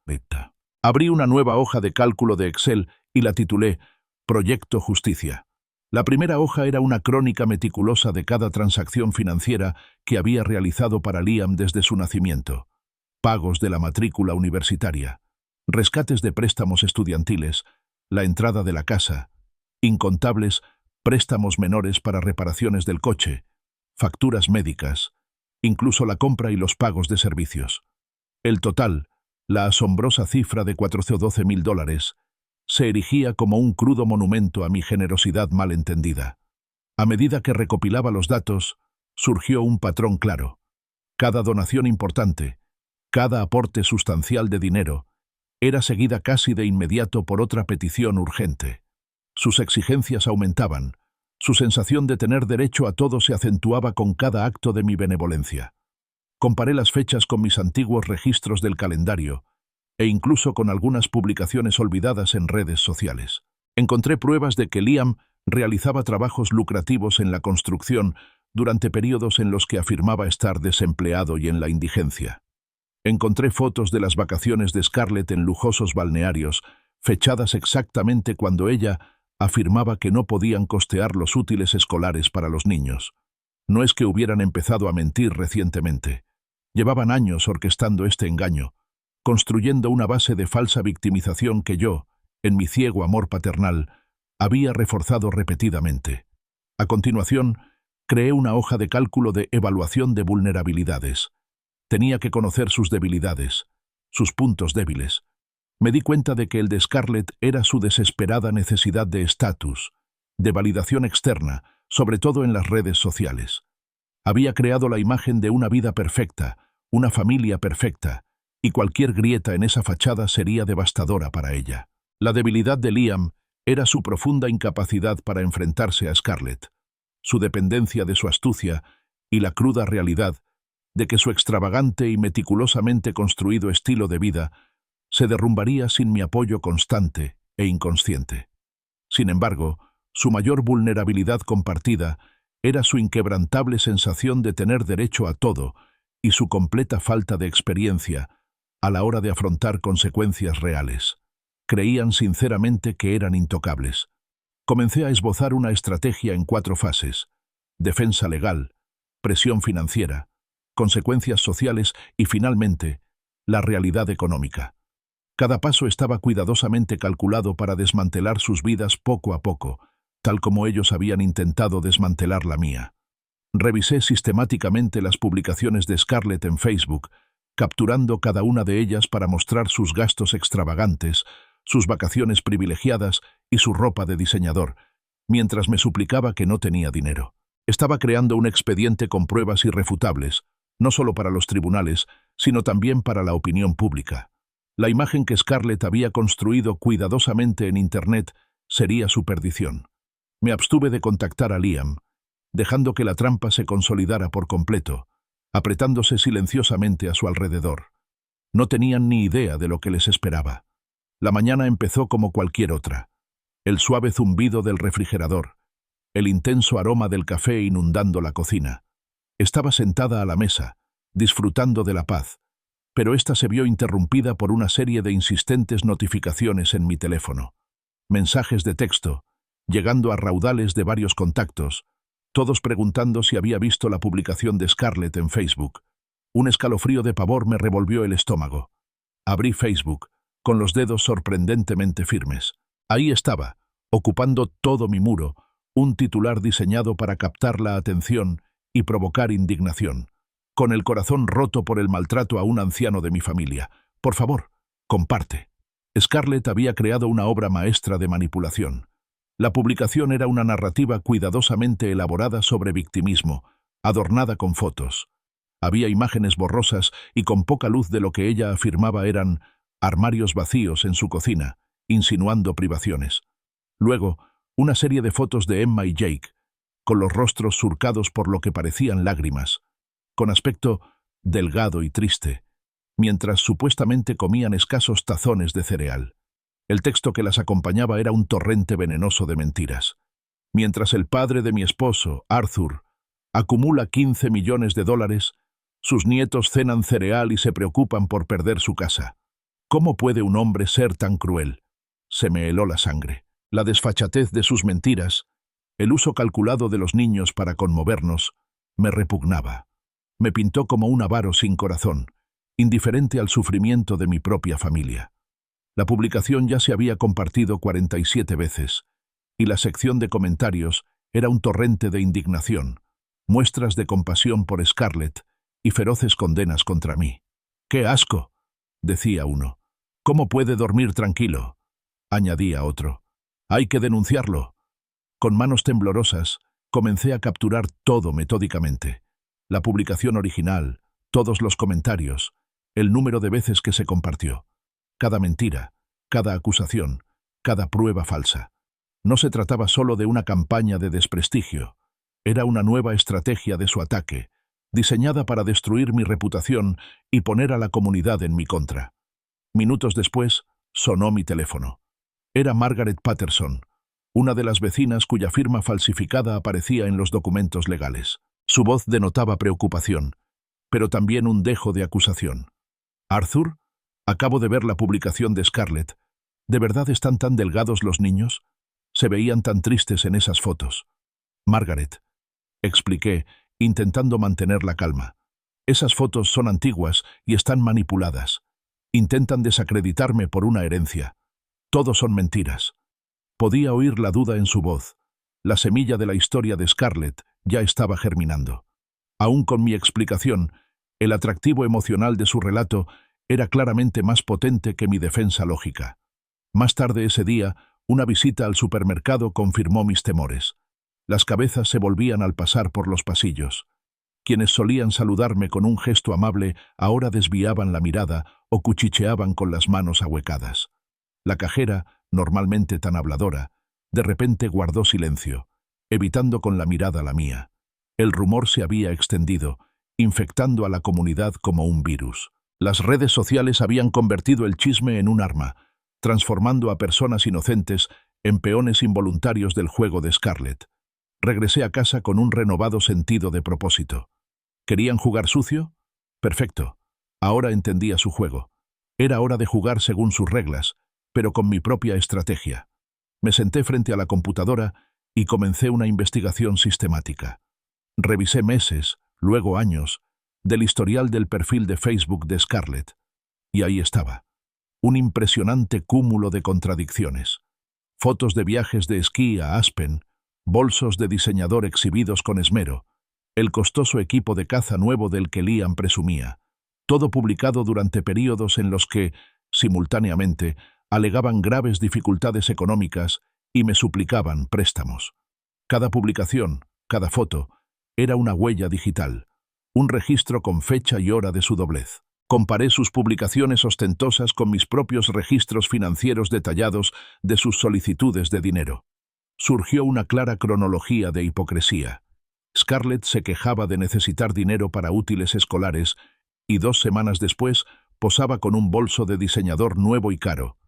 [SPEAKER 1] Abrí una nueva hoja de cálculo de Excel y la titulé Proyecto Justicia. La primera hoja era una crónica meticulosa de cada transacción financiera que había realizado para Liam desde su nacimiento. Pagos de la matrícula universitaria, rescates de préstamos estudiantiles, la entrada de la casa, incontables préstamos menores para reparaciones del coche, facturas médicas, incluso la compra y los pagos de servicios. El total, la asombrosa cifra de $412.000, se erigía como un crudo monumento a mi generosidad mal entendida. A medida que recopilaba los datos, surgió un patrón claro. Cada donación importante, cada aporte sustancial de dinero, era seguida casi de inmediato por otra petición urgente. Sus exigencias aumentaban, su sensación de tener derecho a todo se acentuaba con cada acto de mi benevolencia. Comparé las fechas con mis antiguos registros del calendario, e incluso con algunas publicaciones olvidadas en redes sociales. Encontré pruebas de que Liam realizaba trabajos lucrativos en la construcción durante períodos en los que afirmaba estar desempleado y en la indigencia. Encontré fotos de las vacaciones de Scarlett en lujosos balnearios, fechadas exactamente cuando ella afirmaba que no podían costear los útiles escolares para los niños. No es que hubieran empezado a mentir recientemente. Llevaban años orquestando este engaño, construyendo una base de falsa victimización que yo, en mi ciego amor paternal, había reforzado repetidamente. A continuación, creé una hoja de cálculo de evaluación de vulnerabilidades. Tenía que conocer sus debilidades, sus puntos débiles. Me di cuenta de que el de Scarlett era su desesperada necesidad de estatus, de validación externa, sobre todo en las redes sociales. Había creado la imagen de una vida perfecta, una familia perfecta, y cualquier grieta en esa fachada sería devastadora para ella. La debilidad de Liam era su profunda incapacidad para enfrentarse a Scarlett, su dependencia de su astucia y la cruda realidad de que su extravagante y meticulosamente construido estilo de vida se derrumbaría sin mi apoyo constante e inconsciente. Sin embargo, su mayor vulnerabilidad compartida era su inquebrantable sensación de tener derecho a todo y su completa falta de experiencia a la hora de afrontar consecuencias reales. Creían sinceramente que eran intocables. Comencé a esbozar una estrategia en 4 fases: defensa legal, presión financiera, consecuencias sociales y, finalmente, la realidad económica. Cada paso estaba cuidadosamente calculado para desmantelar sus vidas poco a poco, tal como ellos habían intentado desmantelar la mía. Revisé sistemáticamente las publicaciones de Scarlett en Facebook, capturando cada una de ellas para mostrar sus gastos extravagantes, sus vacaciones privilegiadas y su ropa de diseñador, mientras me suplicaba que no tenía dinero. Estaba creando un expediente con pruebas irrefutables, no solo para los tribunales, sino también para la opinión pública. La imagen que Scarlett había construido cuidadosamente en Internet sería su perdición. Me abstuve de contactar a Liam, dejando que la trampa se consolidara por completo, apretándose silenciosamente a su alrededor. No tenían ni idea de lo que les esperaba. La mañana empezó como cualquier otra. El suave zumbido del refrigerador, el intenso aroma del café inundando la cocina. Estaba sentada a la mesa, disfrutando de la paz, pero ésta se vio interrumpida por una serie de insistentes notificaciones en mi teléfono. Mensajes de texto, llegando a raudales de varios contactos, todos preguntando si había visto la publicación de Scarlett en Facebook. Un escalofrío de pavor me revolvió el estómago. Abrí Facebook, con los dedos sorprendentemente firmes. Ahí estaba, ocupando todo mi muro, un titular diseñado para captar la atención y provocar indignación. Con el corazón roto por el maltrato a un anciano de mi familia. Por favor, Comparte. Scarlett había creado una obra maestra de manipulación. La publicación era una narrativa cuidadosamente elaborada sobre victimismo, adornada con fotos. Había imágenes borrosas y con poca luz de lo que ella afirmaba eran armarios vacíos en su cocina, insinuando privaciones. Luego, una serie de fotos de Emma y Jake, con los rostros surcados por lo que parecían lágrimas, con aspecto delgado y triste, mientras supuestamente comían escasos tazones de cereal. El texto que las acompañaba era un torrente venenoso de mentiras. Mientras el padre de mi esposo, Arthur, acumula 15 millones de dólares, sus nietos cenan cereal y se preocupan por perder su casa. ¿Cómo puede un hombre ser tan cruel? Se me heló la sangre. La desfachatez de sus mentiras, el uso calculado de los niños para conmovernos, me repugnaba. Me pintó como un avaro sin corazón, indiferente al sufrimiento de mi propia familia. La publicación ya se había compartido 47 veces, y la sección de comentarios era un torrente de indignación, muestras de compasión por Scarlett y feroces condenas contra mí. ¡Qué asco!, decía uno. ¿Cómo puede dormir tranquilo?, añadía otro. Hay que denunciarlo. Con manos temblorosas, comencé a capturar todo metódicamente. La publicación original, todos los comentarios, el número de veces que se compartió. Cada mentira, cada acusación, cada prueba falsa. No se trataba solo de una campaña de desprestigio. Era una nueva estrategia de su ataque, diseñada para destruir mi reputación y poner a la comunidad en mi contra. Minutos después, sonó mi teléfono. Era Margaret Patterson, una de las vecinas cuya firma falsificada aparecía en los documentos legales. Su voz denotaba preocupación, pero también un dejo de acusación. «Arthur, acabo de ver la publicación de Scarlett. ¿De verdad están tan delgados los niños? Se veían tan tristes en esas fotos». «Margaret», expliqué, intentando mantener la calma. «Esas fotos son antiguas y están manipuladas. Intentan desacreditarme por una herencia. Todo son mentiras». Podía oír la duda en su voz. La semilla de la historia de Scarlett ya estaba germinando. Aún con mi explicación, el atractivo emocional de su relato era claramente más potente que mi defensa lógica. Más tarde ese día, una visita al supermercado confirmó mis temores. Las cabezas se volvían al pasar por los pasillos. Quienes solían saludarme con un gesto amable ahora desviaban la mirada o cuchicheaban con las manos ahuecadas. La cajera, normalmente tan habladora, de repente guardó silencio, evitando con la mirada la mía. El rumor se había extendido, infectando a la comunidad como un virus. Las redes sociales habían convertido el chisme en un arma, transformando a personas inocentes en peones involuntarios del juego de Scarlett. Regresé a casa con un renovado sentido de propósito. ¿Querían jugar sucio? Perfecto. Ahora entendía su juego. Era hora de jugar según sus reglas, pero con mi propia estrategia. Me senté frente a la computadora y comencé una investigación sistemática. Revisé meses, luego años, del historial del perfil de Facebook de Scarlett. Y ahí estaba. Un impresionante cúmulo de contradicciones. Fotos de viajes de esquí a Aspen, bolsos de diseñador exhibidos con esmero, el costoso equipo de caza nuevo del que Liam presumía, todo publicado durante períodos en los que, simultáneamente, alegaban graves dificultades económicas y me suplicaban préstamos. Cada publicación, cada foto, era una huella digital, un registro con fecha y hora de su doblez. Comparé sus publicaciones ostentosas con mis propios registros financieros detallados de sus solicitudes de dinero. Surgió una clara cronología de hipocresía. Scarlett se quejaba de necesitar dinero para útiles escolares y 2 semanas después posaba con un bolso de diseñador nuevo y caro.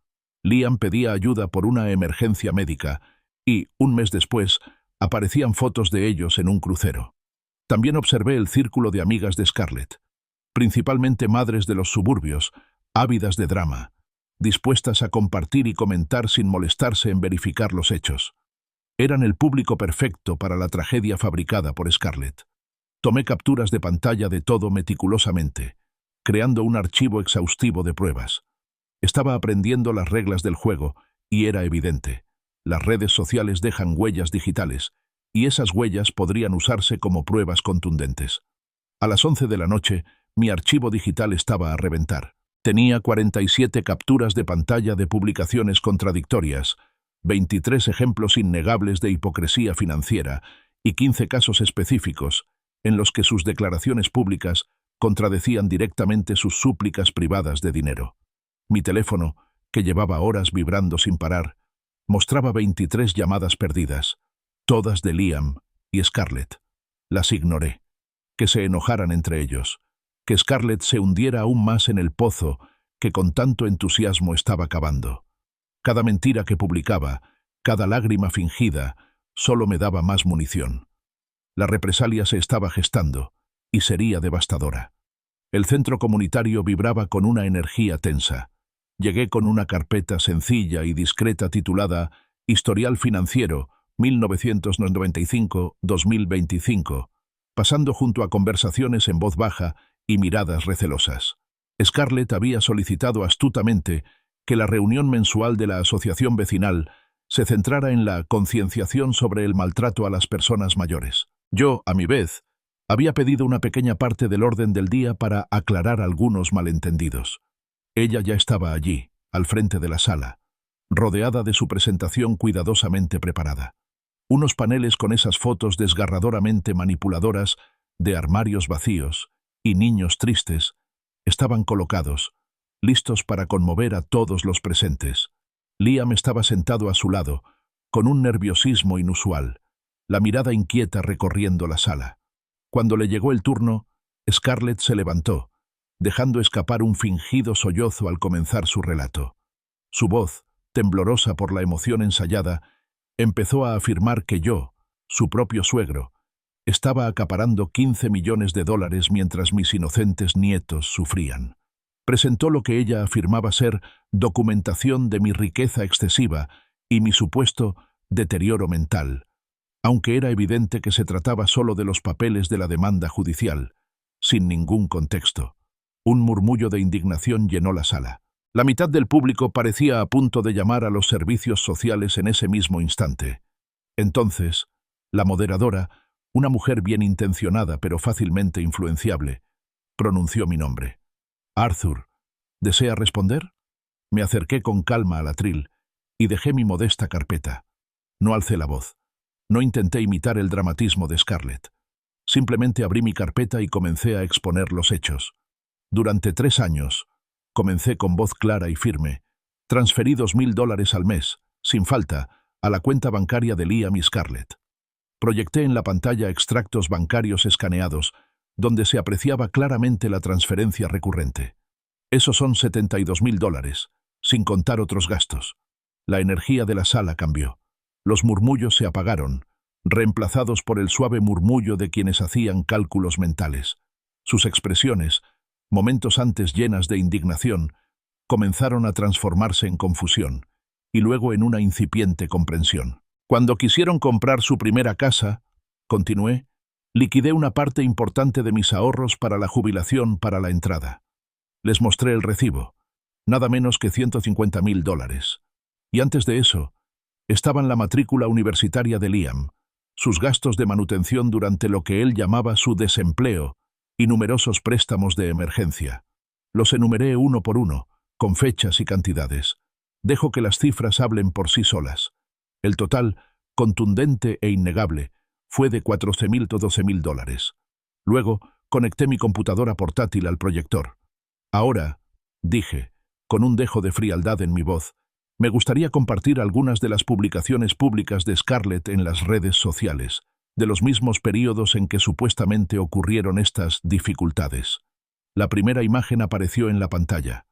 [SPEAKER 1] Liam pedía ayuda por una emergencia médica y, un mes después, aparecían fotos de ellos en un crucero. También observé el círculo de amigas de Scarlett, principalmente madres de los suburbios, ávidas de drama, dispuestas a compartir y comentar sin molestarse en verificar los hechos. Eran el público perfecto para la tragedia fabricada por Scarlett. Tomé capturas de pantalla de todo meticulosamente, creando un archivo exhaustivo de pruebas. Estaba aprendiendo las reglas del juego y era evidente. Las redes sociales dejan huellas digitales y esas huellas podrían usarse como pruebas contundentes. A las 11 de la noche, mi archivo digital estaba a reventar. Tenía 47 capturas de pantalla de publicaciones contradictorias, 23 ejemplos innegables de hipocresía financiera y 15 casos específicos en los que sus declaraciones públicas contradecían directamente sus súplicas privadas de dinero. Mi teléfono, que llevaba horas vibrando sin parar, mostraba 23 llamadas perdidas, todas de Liam y Scarlett. Las ignoré. Que se enojaran entre ellos, que Scarlett se hundiera aún más en el pozo que con tanto entusiasmo estaba cavando. Cada mentira que publicaba, cada lágrima fingida, solo me daba más munición. La represalia se estaba gestando, y sería devastadora. El centro comunitario vibraba con una energía tensa. Llegué con una carpeta sencilla y discreta titulada Historial Financiero 1995-2025, pasando junto a conversaciones en voz baja y miradas recelosas. Scarlett había solicitado astutamente que la reunión mensual de la asociación vecinal se centrara en la concienciación sobre el maltrato a las personas mayores. Yo, a mi vez, había pedido una pequeña parte del orden del día para aclarar algunos malentendidos. Ella ya estaba allí, al frente de la sala, rodeada de su presentación cuidadosamente preparada. Unos paneles con esas fotos desgarradoramente manipuladoras de armarios vacíos y niños tristes estaban colocados, listos para conmover a todos los presentes. Liam estaba sentado a su lado, con un nerviosismo inusual, la mirada inquieta recorriendo la sala. Cuando le llegó el turno, Scarlett se levantó, dejando escapar un fingido sollozo al comenzar su relato. Su voz, temblorosa por la emoción ensayada, empezó a afirmar que yo, su propio suegro, estaba acaparando 15 millones de dólares mientras mis inocentes nietos sufrían. Presentó lo que ella afirmaba ser documentación de mi riqueza excesiva y mi supuesto deterioro mental, aunque era evidente que se trataba solo de los papeles de la demanda judicial, sin ningún contexto. Un murmullo de indignación llenó la sala. La mitad del público parecía a punto de llamar a los servicios sociales en ese mismo instante. Entonces, la moderadora, una mujer bien intencionada pero fácilmente influenciable, pronunció mi nombre. «Arthur, ¿desea responder?» Me acerqué con calma al atril y dejé mi modesta carpeta. No alcé la voz. No intenté imitar el dramatismo de Scarlett. Simplemente abrí mi carpeta y comencé a exponer los hechos. Durante 3 años, comencé con voz clara y firme, transferí $2.000 al mes, sin falta, a la cuenta bancaria de Liam y Scarlett. Proyecté en la pantalla extractos bancarios escaneados, donde se apreciaba claramente la transferencia recurrente. Esos son $72.000, sin contar otros gastos. La energía de la sala cambió. Los murmullos se apagaron, reemplazados por el suave murmullo de quienes hacían cálculos mentales. Sus expresiones, momentos antes llenas de indignación, comenzaron a transformarse en confusión, y luego en una incipiente comprensión. Cuando quisieron comprar su primera casa, continué, liquidé una parte importante de mis ahorros para la jubilación para la entrada. Les mostré el recibo, nada menos que $150.000. Y antes de eso, estaban la matrícula universitaria de Liam, sus gastos de manutención durante lo que él llamaba su desempleo y numerosos préstamos de emergencia. Los enumeré uno por uno, con fechas y cantidades. Dejo que las cifras hablen por sí solas. El total, contundente e innegable, fue de $14.012.000. Luego, conecté mi computadora portátil al proyector. Ahora, dije, con un dejo de frialdad en mi voz, me gustaría compartir algunas de las publicaciones públicas de Scarlett en las redes sociales, de los mismos períodos en que supuestamente ocurrieron estas dificultades. La primera imagen apareció en la pantalla.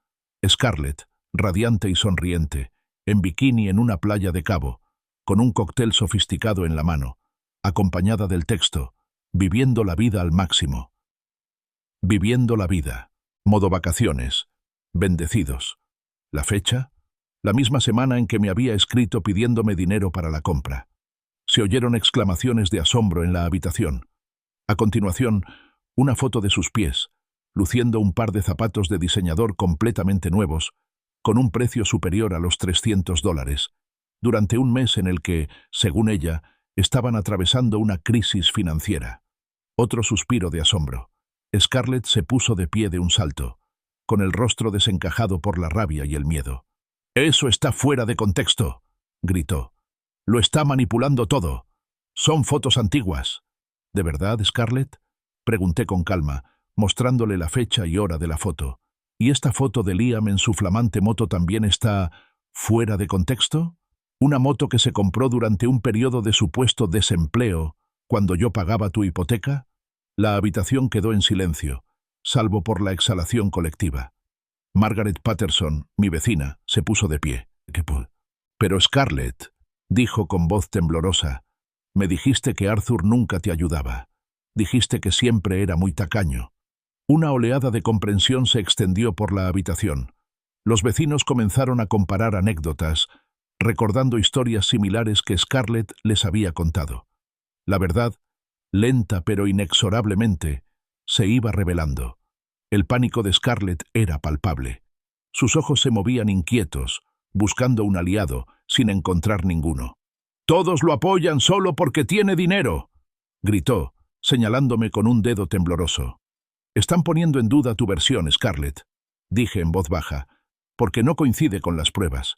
[SPEAKER 1] Scarlett, radiante y sonriente, en bikini en una playa de Cabo, con un cóctel sofisticado en la mano, acompañada del texto, «Viviendo la vida al máximo». Viviendo la vida. Modo vacaciones. Bendecidos. ¿La fecha? La misma semana en que me había escrito pidiéndome dinero para la compra. Se oyeron exclamaciones de asombro en la habitación. A continuación, una foto de sus pies, luciendo un par de zapatos de diseñador completamente nuevos, con un precio superior a los $300, durante un mes en el que, según ella, estaban atravesando una crisis financiera. Otro suspiro de asombro. Scarlett se puso de pie de un salto. con el rostro desencajado por la rabia y el miedo. «Eso está fuera de contexto», gritó. «Lo está manipulando todo. Son fotos antiguas». «¿De verdad, Scarlett?», pregunté con calma, mostrándole la fecha y hora de la foto. «¿Y esta foto de Liam en su flamante moto también está fuera de contexto? Una moto que se compró durante un periodo de supuesto desempleo, cuando yo pagaba tu hipoteca». La habitación quedó en silencio, salvo por la exhalación colectiva. Margaret Patterson, mi vecina, se puso de pie. «Pero Scarlett», dijo con voz temblorosa, «me dijiste que Arthur nunca te ayudaba. Dijiste que siempre era muy tacaño». Una oleada de comprensión se extendió por la habitación. Los vecinos comenzaron a comparar anécdotas, recordando historias similares que Scarlett les había contado. La verdad, lenta pero inexorablemente, se iba revelando. El pánico de Scarlett era palpable. Sus ojos se movían inquietos, buscando un aliado, sin encontrar ninguno. «Todos lo apoyan solo porque tiene dinero», gritó, señalándome con un dedo tembloroso. «Están poniendo en duda tu versión, Scarlett», dije en voz baja, «porque no coincide con las pruebas».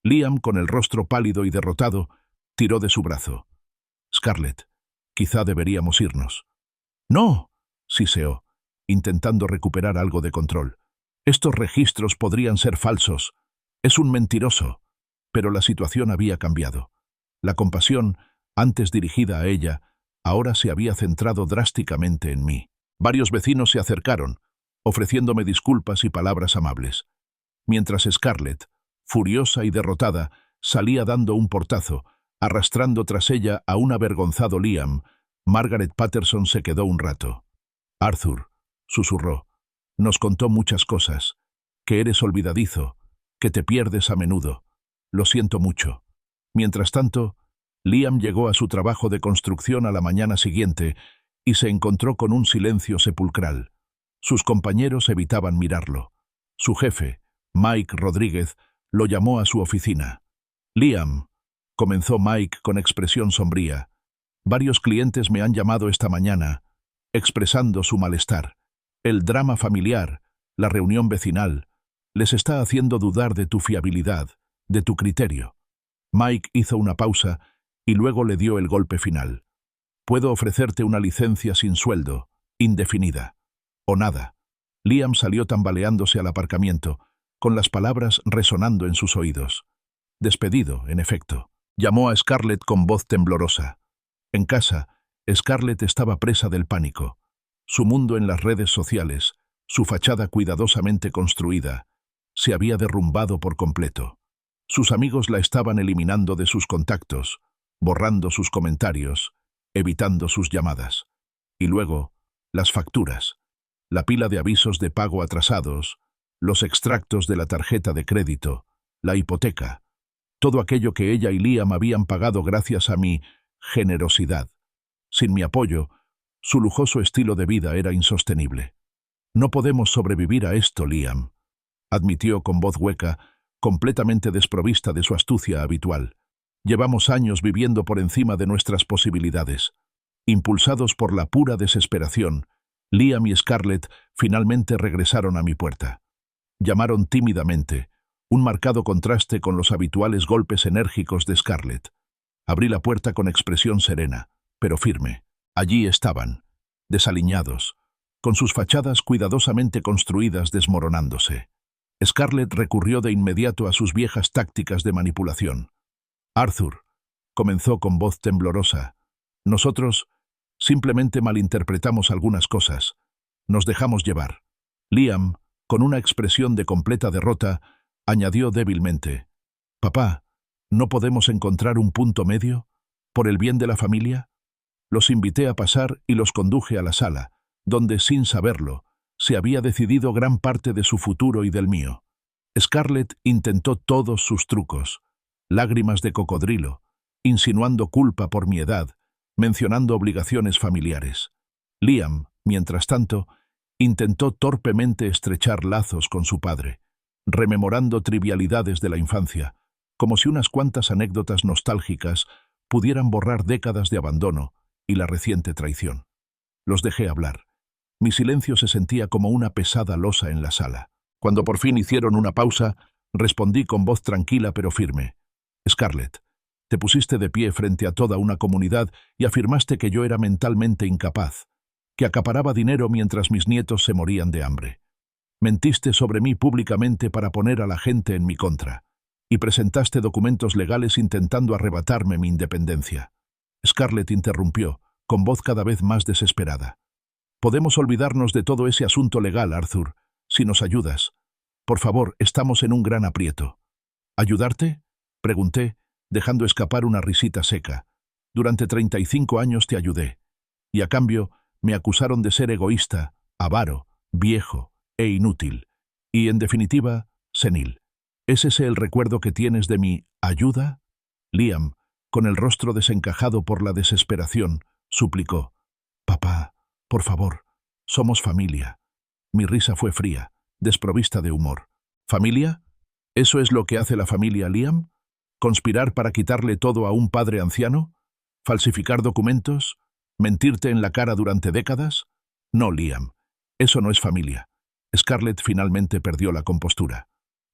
[SPEAKER 1] Liam, con el rostro pálido y derrotado, tiró de su brazo. «Scarlett, quizá deberíamos irnos». «No», siseó, intentando recuperar algo de control. «Estos registros podrían ser falsos. Es un mentiroso». Pero la situación había cambiado. La compasión, antes dirigida a ella, ahora se había centrado drásticamente en mí. Varios vecinos se acercaron, ofreciéndome disculpas y palabras amables. Mientras Scarlett, furiosa y derrotada, salía dando un portazo, arrastrando tras ella a un avergonzado Liam, Margaret Patterson se quedó un rato. «Arthur», susurró, «nos contó muchas cosas, que eres olvidadizo, que te pierdes a menudo. Lo siento mucho». Mientras tanto, Liam llegó a su trabajo de construcción a la mañana siguiente y se encontró con un silencio sepulcral. Sus compañeros evitaban mirarlo. Su jefe, Mike Rodríguez, lo llamó a su oficina. «Liam», comenzó Mike con expresión sombría, «varios clientes me han llamado esta mañana, expresando su malestar. El drama familiar, la reunión vecinal, les está haciendo dudar de tu fiabilidad, de tu criterio». Mike hizo una pausa y luego le dio el golpe final. «Puedo ofrecerte una licencia sin sueldo, indefinida. O nada». Liam salió tambaleándose al aparcamiento, con las palabras resonando en sus oídos. «Despedido, en efecto». Llamó a Scarlett con voz temblorosa. En casa, Scarlett estaba presa del pánico. Su mundo en las redes sociales, su fachada cuidadosamente construida, se había derrumbado por completo. Sus amigos la estaban eliminando de sus contactos, borrando sus comentarios, evitando sus llamadas. Y luego, las facturas, la pila de avisos de pago atrasados, los extractos de la tarjeta de crédito, la hipoteca, todo aquello que ella y Liam habían pagado gracias a mi generosidad. Sin mi apoyo, su lujoso estilo de vida era insostenible. «No podemos sobrevivir a esto, Liam», admitió con voz hueca, completamente desprovista de su astucia habitual. «Llevamos años viviendo por encima de nuestras posibilidades». Impulsados por la pura desesperación, Liam y Scarlett finalmente regresaron a mi puerta. Llamaron tímidamente, un marcado contraste con los habituales golpes enérgicos de Scarlett. Abrí la puerta con expresión serena, pero firme. Allí estaban, desaliñados, con sus fachadas cuidadosamente construidas desmoronándose. Scarlett recurrió de inmediato a sus viejas tácticas de manipulación. «Arthur», comenzó con voz temblorosa, «nosotros simplemente malinterpretamos algunas cosas. Nos dejamos llevar». Liam, con una expresión de completa derrota, añadió débilmente, «Papá, ¿no podemos encontrar un punto medio? ¿Por el bien de la familia?» Los invité a pasar y los conduje a la sala, donde, sin saberlo, se había decidido gran parte de su futuro y del mío. Scarlett intentó todos sus trucos, lágrimas de cocodrilo, insinuando culpa por mi edad, mencionando obligaciones familiares. Liam, mientras tanto, intentó torpemente estrechar lazos con su padre, rememorando trivialidades de la infancia, como si unas cuantas anécdotas nostálgicas pudieran borrar décadas de abandono y la reciente traición. Los dejé hablar. Mi silencio se sentía como una pesada losa en la sala. Cuando por fin hicieron una pausa, respondí con voz tranquila pero firme. Scarlett, te pusiste de pie frente a toda una comunidad y afirmaste que yo era mentalmente incapaz, que acaparaba dinero mientras mis nietos se morían de hambre. Mentiste sobre mí públicamente para poner a la gente en mi contra, y presentaste documentos legales intentando arrebatarme mi independencia. Scarlett interrumpió, con voz cada vez más desesperada. Podemos olvidarnos de todo ese asunto legal, Arthur, si nos ayudas. Por favor, estamos en un gran aprieto. ¿Ayudarte?, pregunté, dejando escapar una risita seca. Durante 35 años te ayudé, y a cambio me acusaron de ser egoísta, avaro, viejo e inútil, y en definitiva, senil. ¿Es ese el recuerdo que tienes de mi ayuda? Liam, con el rostro desencajado por la desesperación, suplicó. Papá, por favor, somos familia. Mi risa fue fría, desprovista de humor. ¿Familia? ¿Eso es lo que hace la familia, Liam? ¿Conspirar para quitarle todo a un padre anciano? ¿Falsificar documentos? ¿Mentirte en la cara durante décadas? No, Liam, eso no es familia. Scarlett finalmente perdió la compostura.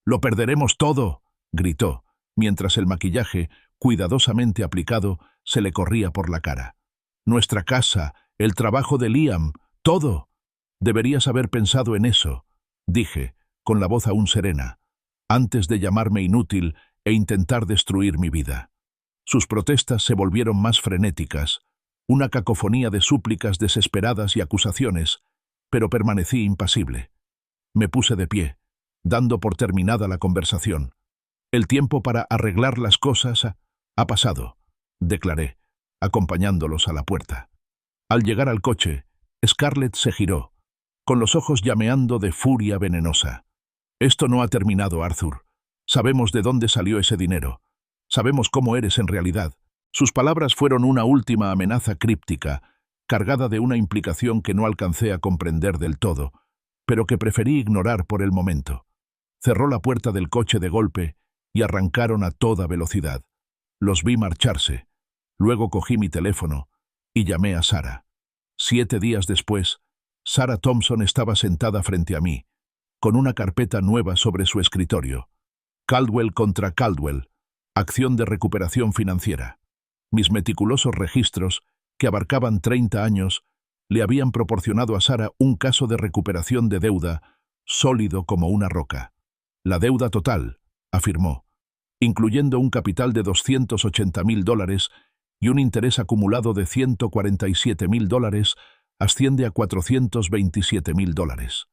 [SPEAKER 1] «¡Lo perderemos todo!», gritó, mientras el maquillaje, cuidadosamente aplicado, se le corría por la cara. «Nuestra casa, el trabajo de Liam, todo. Deberías haber pensado en eso», dije, con la voz aún serena, «antes de llamarme inútil e intentar destruir mi vida». Sus protestas se volvieron más frenéticas, una cacofonía de súplicas desesperadas y acusaciones, pero permanecí impasible. Me puse de pie, dando por terminada la conversación. «El tiempo para arreglar las cosas ha pasado», declaré, acompañándolos a la puerta. Al llegar al coche, Scarlett se giró, con los ojos llameando de furia venenosa. «Esto no ha terminado, Arthur. Sabemos de dónde salió ese dinero. Sabemos cómo eres en realidad». Sus palabras fueron una última amenaza críptica, cargada de una implicación que no alcancé a comprender del todo, pero que preferí ignorar por el momento. Cerró la puerta del coche de golpe y arrancaron a toda velocidad. Los vi marcharse. Luego cogí mi teléfono y llamé a Sarah. 7 días después, Sarah Thompson estaba sentada frente a mí, con una carpeta nueva sobre su escritorio. Caldwell contra Caldwell, acción de recuperación financiera. Mis meticulosos registros, que abarcaban 30 años, le habían proporcionado a Sarah un caso de recuperación de deuda sólido como una roca. «La deuda total», afirmó, incluyendo un capital de $280.000 y un interés acumulado de $147.000, asciende a $427.000.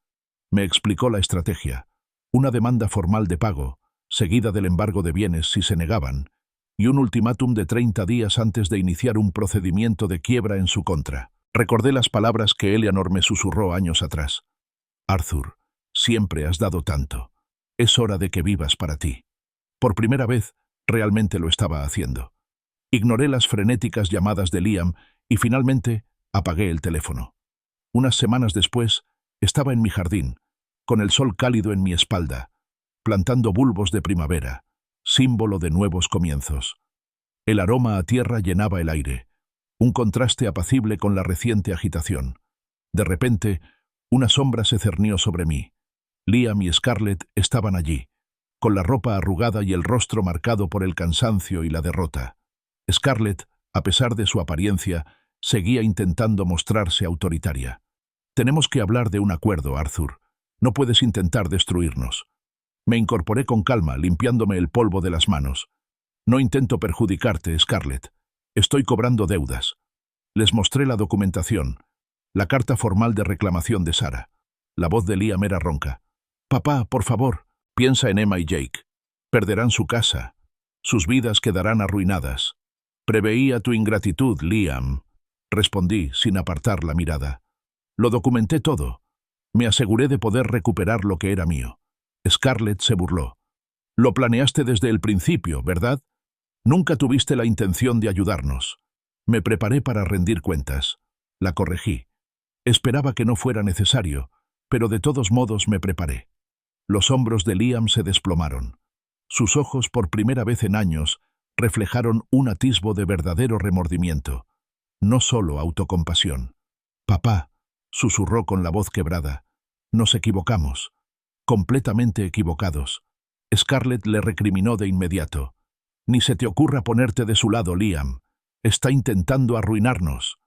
[SPEAKER 1] Me explicó la estrategia: una demanda formal de pago, seguida del embargo de bienes si se negaban, y un ultimátum de 30 días antes de iniciar un procedimiento de quiebra en su contra. Recordé las palabras que Eleanor me susurró años atrás. «Arthur, siempre has dado tanto. Es hora de que vivas para ti». Por primera vez, realmente lo estaba haciendo. Ignoré las frenéticas llamadas de Liam y finalmente apagué el teléfono. Unas semanas después, estaba en mi jardín, con el sol cálido en mi espalda, plantando bulbos de primavera, símbolo de nuevos comienzos. El aroma a tierra llenaba el aire, un contraste apacible con la reciente agitación. De repente, una sombra se cernió sobre mí. Liam y Scarlett estaban allí, con la ropa arrugada y el rostro marcado por el cansancio y la derrota. Scarlett, a pesar de su apariencia, seguía intentando mostrarse autoritaria. «Tenemos que hablar de un acuerdo, Arthur. No puedes intentar destruirnos». Me incorporé con calma, limpiándome el polvo de las manos. «No intento perjudicarte, Scarlett. Estoy cobrando deudas». Les mostré la documentación, la carta formal de reclamación de Sarah. La voz de Liam era ronca. «Papá, por favor, piensa en Emma y Jake. Perderán su casa. Sus vidas quedarán arruinadas». «Preveía tu ingratitud, Liam», respondí sin apartar la mirada. «Lo documenté todo. Me aseguré de poder recuperar lo que era mío». Scarlett se burló. «Lo planeaste desde el principio, ¿verdad? Nunca tuviste la intención de ayudarnos». Me preparé para rendir cuentas. La corregí. Esperaba que no fuera necesario, pero de todos modos me preparé. Los hombros de Liam se desplomaron. Sus ojos, por primera vez en años, reflejaron un atisbo de verdadero remordimiento, no solo autocompasión. «Papá», susurró con la voz quebrada, «nos equivocamos. completamente equivocados. Scarlett le recriminó de inmediato. «Ni se te ocurra ponerte de su lado, Liam. Está intentando arruinarnos».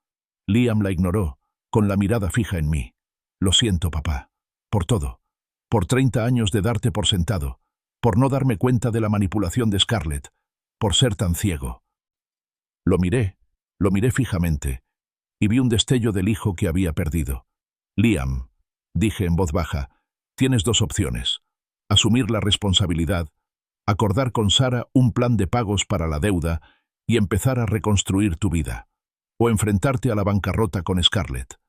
[SPEAKER 1] Liam la ignoró, con la mirada fija en mí. «Lo siento, papá. Por todo. Por 30 años de darte por sentado. Por no darme cuenta de la manipulación de Scarlett. Por ser tan ciego». Lo miré fijamente, y vi un destello del hijo que había perdido. «Liam», dije en voz baja, «tienes dos opciones. Asumir la responsabilidad, acordar con Sarah un plan de pagos para la deuda y empezar a reconstruir tu vida. O enfrentarte a la bancarrota con Scarlett.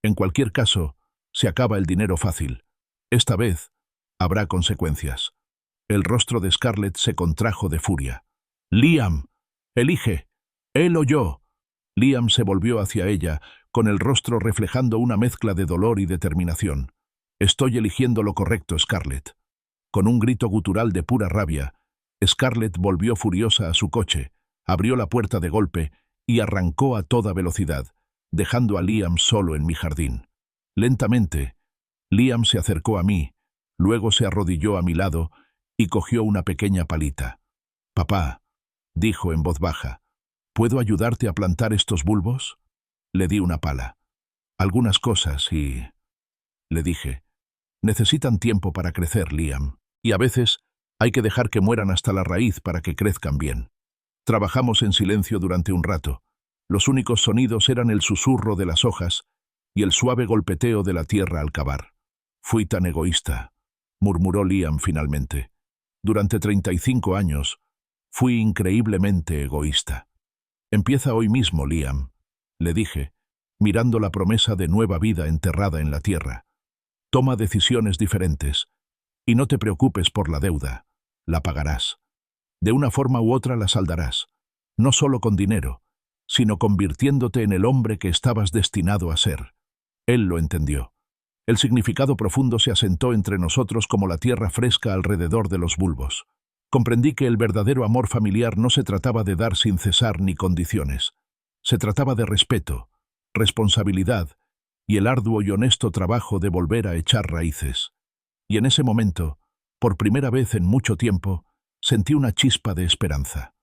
[SPEAKER 1] En cualquier caso, se acaba el dinero fácil. Esta vez, habrá consecuencias». El rostro de Scarlett se contrajo de furia. «Liam, elige, él o yo». Liam se volvió hacia ella, con el rostro reflejando una mezcla de dolor y determinación. «Estoy eligiendo lo correcto, Scarlett». Con un grito gutural de pura rabia, Scarlett volvió furiosa a su coche, abrió la puerta de golpe y arrancó a toda velocidad, dejando a Liam solo en mi jardín. Lentamente, Liam se acercó a mí, luego se arrodilló a mi lado y cogió una pequeña palita. «Papá», dijo en voz baja, «¿puedo ayudarte a plantar estos bulbos?» Le di una pala. «Algunas cosas y...» le dije. «Necesitan tiempo para crecer, Liam, y a veces hay que dejar que mueran hasta la raíz para que crezcan bien». Trabajamos en silencio durante un rato. Los únicos sonidos eran el susurro de las hojas y el suave golpeteo de la tierra al cavar. «Fui tan egoísta», murmuró Liam finalmente. «Durante 35 años, fui increíblemente egoísta». «Empieza hoy mismo, Liam», le dije, mirando la promesa de nueva vida enterrada en la tierra. «Toma decisiones diferentes, y no te preocupes por la deuda. La pagarás. De una forma u otra la saldarás, no solo con dinero, sino convirtiéndote en el hombre que estabas destinado a ser». Él lo entendió. El significado profundo se asentó entre nosotros como la tierra fresca alrededor de los bulbos. Comprendí que el verdadero amor familiar no se trataba de dar sin cesar ni condiciones. Se trataba de respeto, responsabilidad y el arduo y honesto trabajo de volver a echar raíces. Y en ese momento, por primera vez en mucho tiempo, sentí una chispa de esperanza.